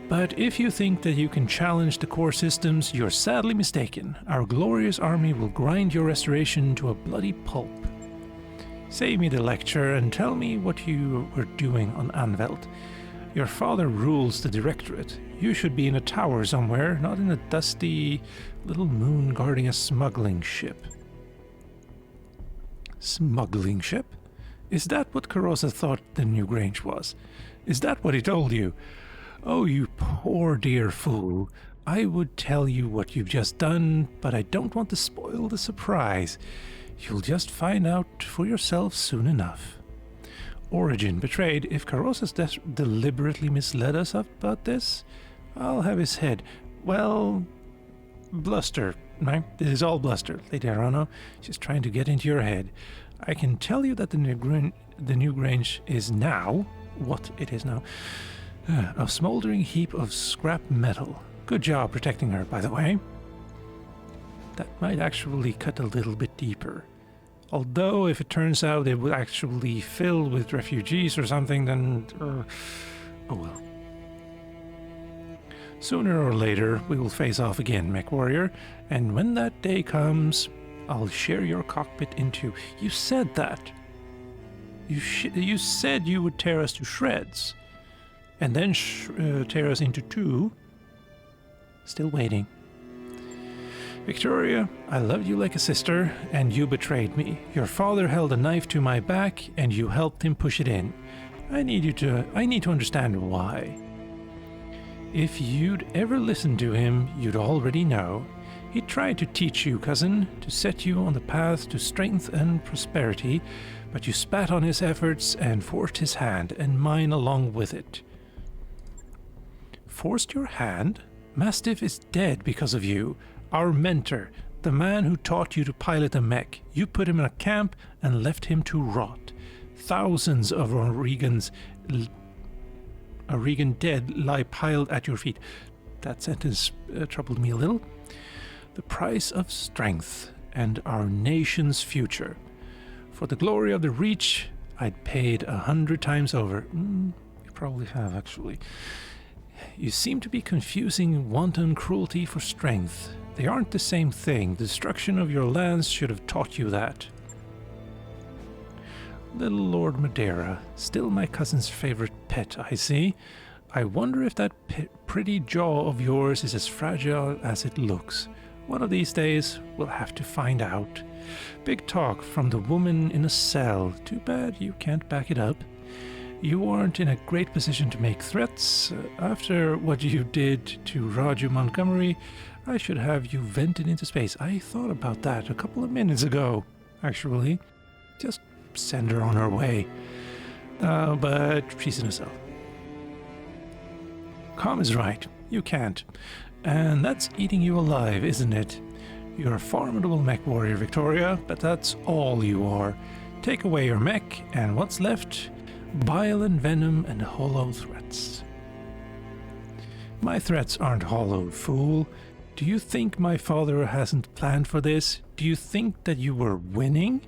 But if you think that you can challenge the core systems, you're sadly mistaken. Our glorious army will grind your restoration to a bloody pulp. Save me the lecture and tell me what you were doing on Anvelt. Your father rules the Directorate. You should be in a tower somewhere, not in a dusty little moon guarding a smuggling ship. Smuggling ship? Is that what Carosa thought the New Grange was? Is that what he told you? Oh, you poor dear fool. I would tell you what you've just done, but I don't want to spoil the surprise. You'll just find out for yourself soon enough. Origin betrayed. If Carosas deliberately misled us about this, I'll have his head. Well, bluster, right? This is all bluster, Lady Arano. She's trying to get into your head. I can tell you that the New Grange is now, what it is now, a smoldering heap of scrap metal. Good job protecting her, by the way. That might actually cut a little bit deeper. Although, if it turns out it will actually fill with refugees or something, then... oh well. Sooner or later, we will face off again, MechWarrior, and when that day comes, I'll share your cockpit in two. You said that. You said you would tear us to shreds, and then tear us into two. Still waiting. Victoria, I loved you like a sister, and you betrayed me. Your father held a knife to my back, and you helped him push it in. I need to understand why. If you'd ever listened to him, you'd already know. He tried to teach you, cousin, to set you on the path to strength and prosperity, but you spat on his efforts and forced his hand, and mine along with it. Forced your hand? Mastiff is dead because of you. Our mentor, the man who taught you to pilot a mech. You put him in a camp and left him to rot. Thousands of Aurigans dead lie piled at your feet. That sentence troubled me a little. The price of strength and our nation's future. For the glory of the Reach, I'd paid 100 times over. You probably have, actually. You seem to be confusing wanton cruelty for strength. They aren't the same thing. The destruction of your lands should have taught you that. Little Lord Madeira, still my cousin's favorite pet, I see. I wonder if that pretty jaw of yours is as fragile as it looks. One of these days, we'll have to find out. Big talk from the woman in a cell. Too bad you can't back it up. You aren't in a great position to make threats. After what you did to Roger Montgomery, I should have you vented into space. I thought about that a couple of minutes ago, actually. Just send her on her way. But she's in a cell. Com is right. You can't. And that's eating you alive, isn't it? You're a formidable mech warrior, Victoria, but that's all you are. Take away your mech, and what's left? Bile and venom and hollow threats. My threats aren't hollow, fool. Do you think my father hasn't planned for this? Do you think that you were winning?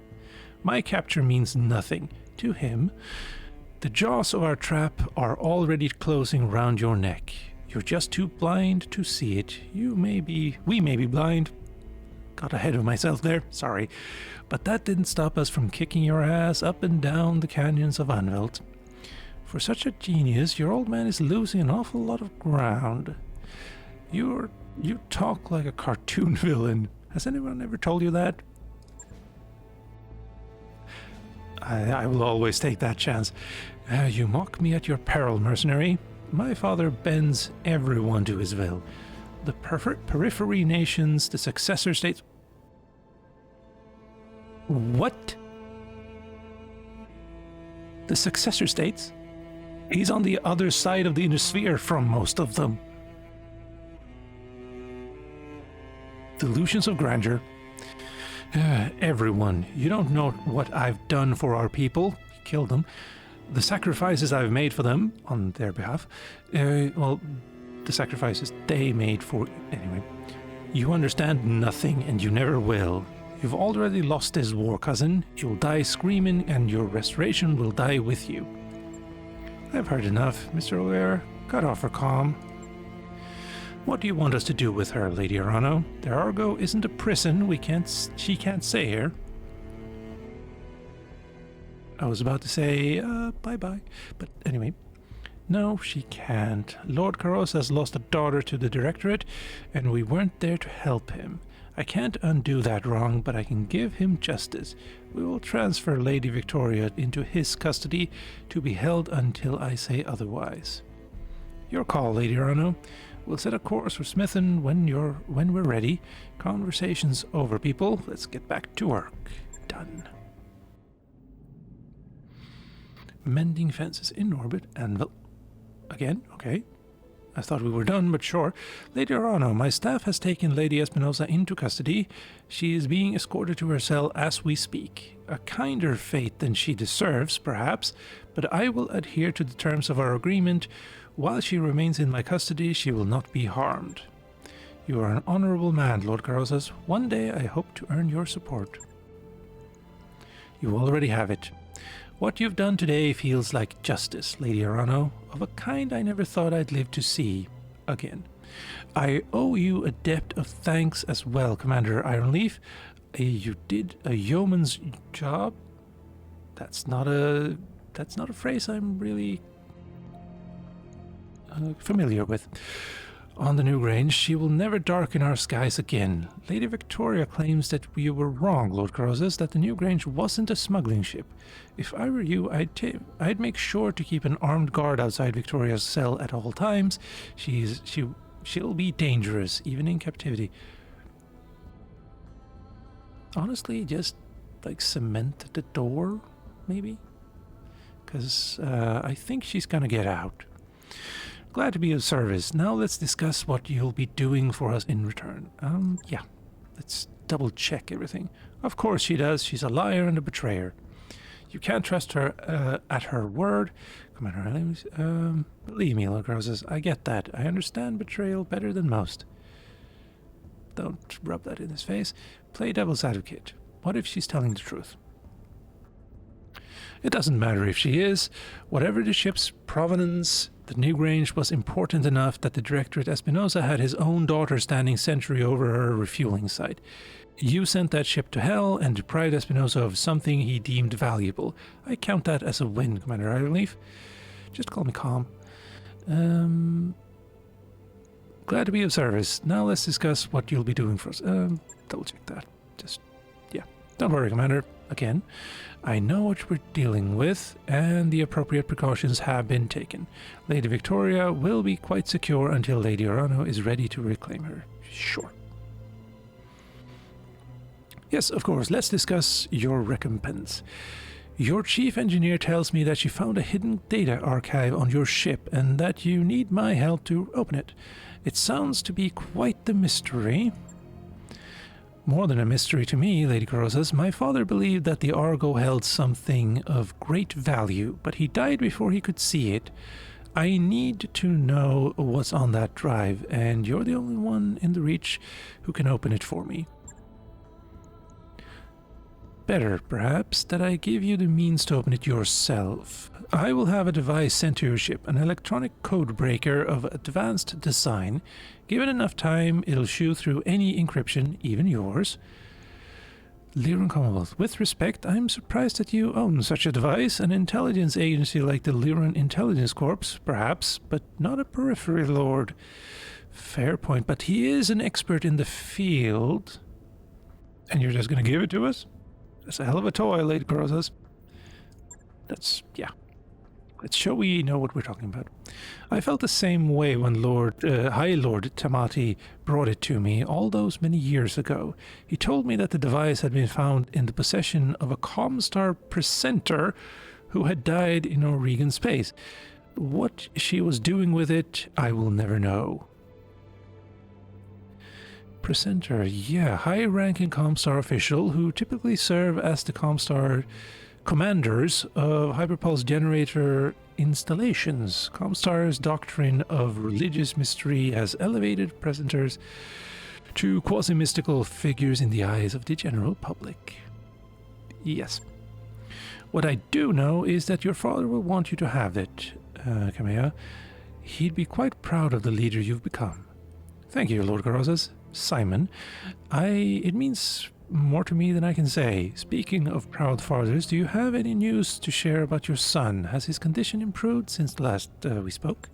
My capture means nothing to him. The jaws of our trap are already closing round your neck. You're just too blind to see it. We may be blind. Got ahead of myself there, sorry. But that didn't stop us from kicking your ass up and down the canyons of Anvelt. For such a genius, your old man is losing an awful lot of ground. You talk like a cartoon villain. Has anyone ever told you that? I will always take that chance. You mock me at your peril, mercenary. My father bends everyone to his will. The periphery nations, the successor states... What? The successor states? He's on the other side of the inner sphere from most of them. Delusions of grandeur. Everyone, you don't know what I've done for our people. Killed them. The sacrifices I've made for them on their behalf. Well, the sacrifices they made for... Anyway. You understand nothing, and you never will. You've already lost this war, cousin. You'll die screaming, and your restoration will die with you. I've heard enough, Mr. O'Lear. Cut off her calm. What do you want us to do with her, Lady Arano? The Argo isn't a prison. She can't stay here. I was about to say bye-bye, but anyway. No, she can't. Lord Caros has lost a daughter to the Directorate, and we weren't there to help him. I can't undo that wrong, but I can give him justice. We will transfer Lady Victoria into his custody to be held until I say otherwise. Your call, Lady Arano. We'll set a course for Smithen when we're ready. Conversation's over, people. Let's get back to work. Done. Mending fences in orbit. Anvil. Again? Okay. I thought we were done, but sure. Lady Arano, my staff has taken Lady Espinosa into custody. She is being escorted to her cell as we speak. A kinder fate than she deserves, perhaps, but I will adhere to the terms of our agreement. While she remains in my custody, she will not be harmed. You are an honorable man, Lord Carosas. One day I hope to earn your support. You already have it. What you've done today feels like justice, Lady Arano, of a kind I never thought I'd live to see again. I owe you a debt of thanks as well, Commander Ironleaf. You did a yeoman's job. That's not a phrase I'm really familiar with. On the New Grange, she will never darken our skies again. Lady Victoria claims that we were wrong, Lord Carosas, that the New Grange wasn't a smuggling ship. If I were you, I'd make sure to keep an armed guard outside Victoria's cell at all times. She'll be dangerous, even in captivity. Honestly, just like cement the door, maybe? Because I think she's gonna get out. Glad to be of service. Now let's discuss what you'll be doing for us in return. Yeah. Let's double check everything. Of course she does. She's a liar and a betrayer. You can't trust her at her word. Commander, believe me, Lord Roses, I get that. I understand betrayal better than most. Don't rub that in his face. Play devil's advocate. What if she's telling the truth? It doesn't matter if she is. Whatever the ship's provenance, the New Grange was important enough that the Director at Espinosa had his own daughter standing sentry over her refueling site. You sent that ship to hell and deprived Espinosa of something he deemed valuable. I count that as a win, Commander Ironleaf. Just call me calm. Glad to be of service. Now let's discuss what you'll be doing for us. Double check that. Yeah. Don't worry, Commander. Again, I know what we're dealing with, and the appropriate precautions have been taken. Lady Victoria will be quite secure until Lady Arano is ready to reclaim her. Sure. Yes, of course, let's discuss your recompense. Your chief engineer tells me that you found a hidden data archive on your ship, and that you need my help to open it. It sounds to be quite the mystery. More than a mystery to me, Lady Carosas. My father believed that the Argo held something of great value, but he died before he could see it. I need to know what's on that drive, and you're the only one in the Reach who can open it for me. Better, perhaps, that I give you the means to open it yourself. I will have a device sent to your ship, an electronic code breaker of advanced design. Given enough time, it'll shoot through any encryption, even yours. Lyran Commonwealth. With respect, I'm surprised that you own such a device. An intelligence agency like the Lyran Intelligence Corps, perhaps, but not a periphery lord. Fair point, but he is an expert in the field. And you're just going to give it to us? That's a hell of a toy, Lady Carosas. That's, yeah. Let's show we know what we're talking about. I felt the same way when High Lord Tamati brought it to me all those many years ago. He told me that the device had been found in the possession of a Comstar presenter who had died in Oregon space. What she was doing with it, I will never know. Presenter, yeah, high-ranking Comstar official who typically serve as the Comstar commanders of hyperpulse generator installations. Comstar's doctrine of religious mystery has elevated presenters to quasi-mystical figures in the eyes of the general public. Yes. What I do know is that your father will want you to have it, Kamea. He'd be quite proud of the leader you've become. Thank you, Lord Carosas. Simon, it means more to me than I can say. Speaking of proud fathers, do you have any news to share about your son? Has his condition improved since the last we spoke?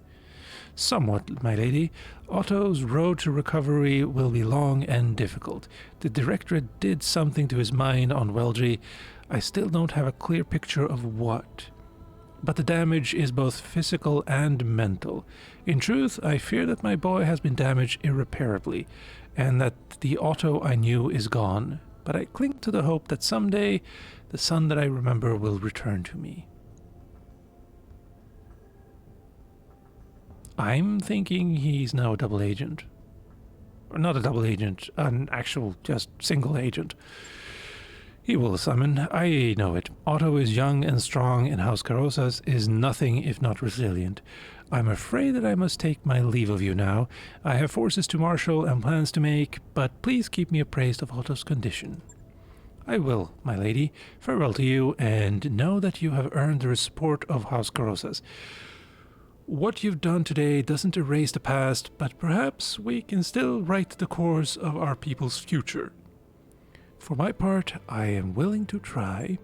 Somewhat, my lady. Otto's road to recovery will be long and difficult. The Directorate did something to his mind on Weldry. I still don't have a clear picture of what. But the damage is both physical and mental. In truth, I fear that my boy has been damaged irreparably, and that the Otto I knew is gone. But I cling to the hope that someday the son that I remember will return to me. I'm thinking he's now a double agent. Or not a double agent, an actual just single agent. He will summon, I know it. Otto is young and strong, and House Carosas is nothing if not resilient. I'm afraid that I must take my leave of you now. I have forces to marshal and plans to make, but please keep me appraised of Otto's condition. I will, my lady. Farewell to you, and know that you have earned the support of House Carosas. What you've done today doesn't erase the past, but perhaps we can still write the course of our people's future. For my part, I am willing to try.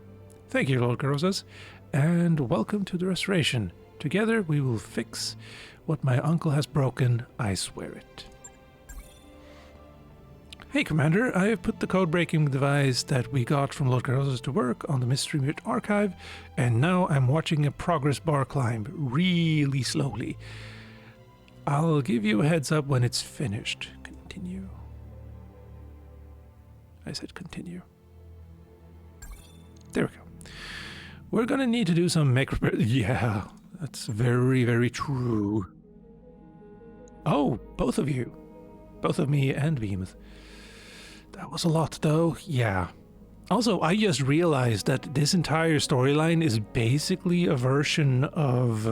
Thank you, Lord Carosas, and welcome to the restoration. Together we will fix what my uncle has broken, I swear it. Hey, Commander, I have put the code-breaking device that we got from Lord Carosas to work on the Mystery Mute archive, and now I'm watching a progress bar climb really slowly. I'll give you a heads up when it's finished. Continue. I said continue. There we go. We're gonna need to do some mech repair. Yeah, that's very true. Oh, both of you. Both of me and Behemoth. That was a lot, though. Yeah. Also, I just realized that this entire storyline is basically a version of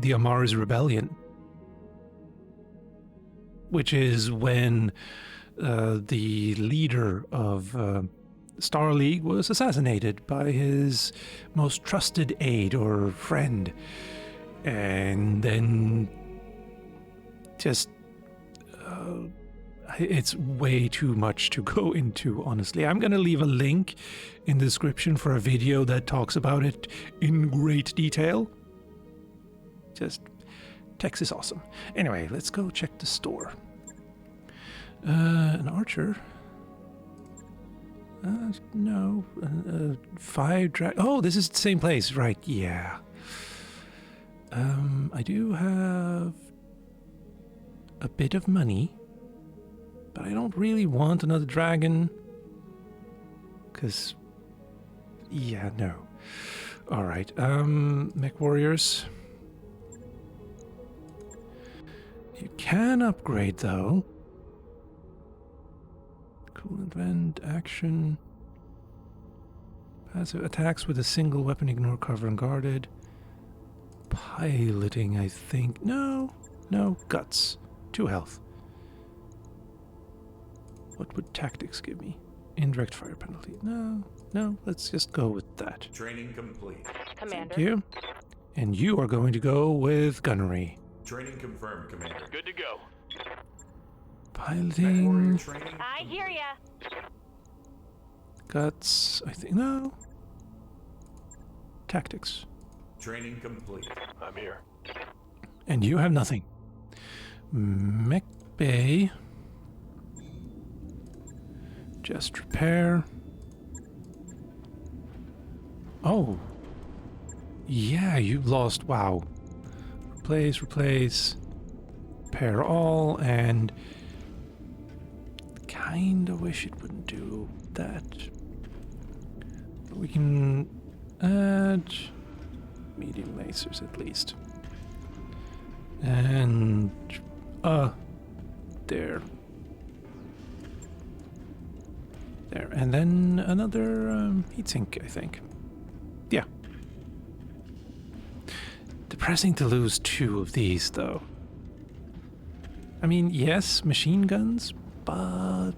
the Amara's Rebellion. Which is when the leader of Star League was assassinated by his most trusted aide or friend. And then just it's way too much to go into, honestly. I'm gonna leave a link in the description for a video that talks about it in great detail. Just Tex is awesome. Anyway, let's go check the store. An archer? No. 5 oh, this is the same place, right? Yeah. I do have a bit of money, but I don't really want another dragon. 'Cause, yeah, no. Alright, MechWarriors. You can upgrade, though. Coolant vent, action. Passive attacks with a single weapon, ignore cover and guarded. Piloting, I think. No, guts. 2 health. What would tactics give me? Indirect fire penalty. No, let's just go with that. Training complete. Commander. Thank you. And you are going to go with gunnery. Training confirmed, Commander. Good to go. Piloting. Training. I hear ya. Guts, I think. No. Tactics. Training complete. I'm here. And you have nothing. Mech Bay. Just repair. Oh. Yeah, you lost. Wow. Replace. Repair all, and kinda wish it wouldn't do that. But we can add medium lasers at least. And there. There, and then another heatsink, I think. Yeah. Depressing to lose 2 of these, though. I mean, yes, machine guns, but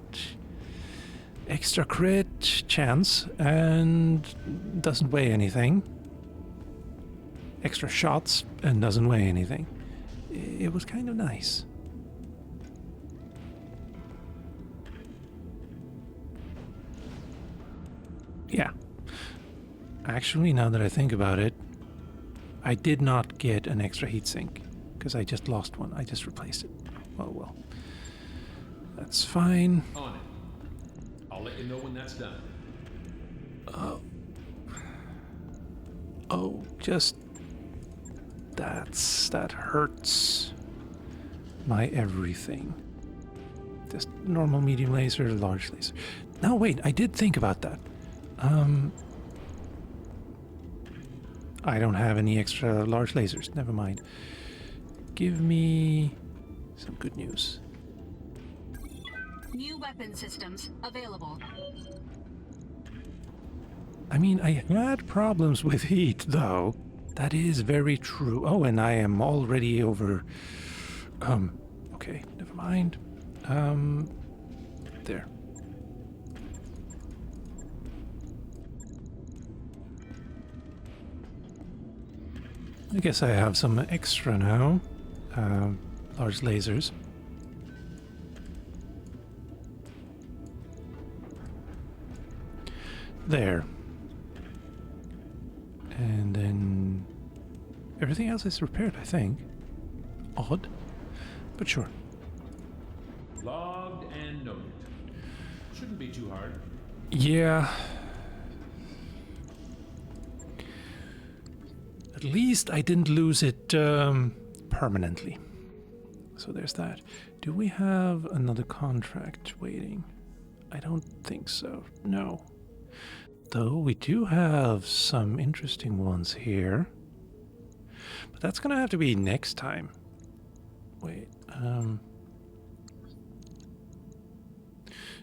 extra crit chance and doesn't weigh anything. Extra shots and doesn't weigh anything. It was kind of nice. Yeah. Actually, now that I think about it, I did not get an extra heatsink because I just lost one. I just replaced it. Oh well. That's fine. On it. I'll let you know when that's done. Oh, just that hurts my everything. Just normal, medium laser, large laser. No, wait, I did think about that. I don't have any extra large lasers. Never mind. Give me some good news. New weapon systems available. I mean, I had problems with heat, though. That is very true. Oh, and I am already over... okay, never mind. There. I guess I have some extra now. Large lasers. There. And then everything else is repaired, I think. Odd, but sure. Logged and noted. Shouldn't be too hard. Yeah. At least I didn't lose it permanently. So there's that. Do we have another contract waiting? I don't think so. No. Though we do have some interesting ones here. But that's gonna have to be next time. Wait,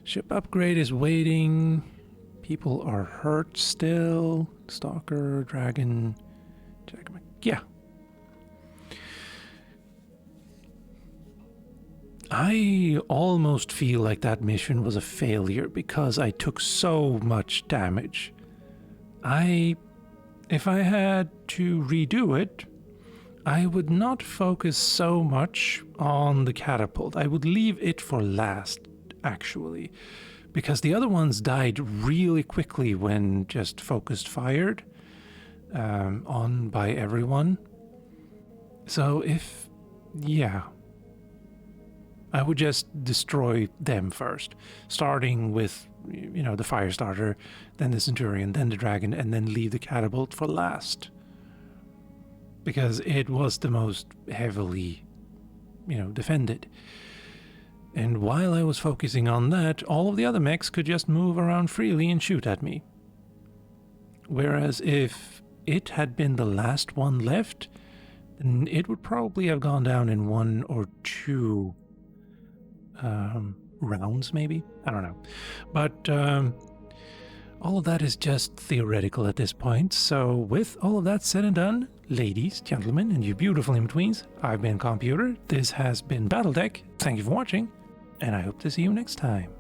ship upgrade is waiting. People are hurt still. Stalker, Dragon, yeah. I almost feel like that mission was a failure because I took so much damage. If I had to redo it, I would not focus so much on the catapult. I would leave it for last, actually, because the other ones died really quickly when just focused fired on by everyone. So yeah. I would just destroy them first, starting with, you know, the fire starter, then the Centurion, then the Dragon, and then leave the catapult for last. Because it was the most heavily, you know, defended. And while I was focusing on that, all of the other mechs could just move around freely and shoot at me. Whereas if it had been the last one left, then it would probably have gone down in 1 or 2 rounds, maybe? I don't know. But all of that is just theoretical at this point. So with all of that said and done, ladies, gentlemen, and you beautiful in-betweens, I've been Calmputer. This has been BattleTech. Thank you for watching, and I hope to see you next time.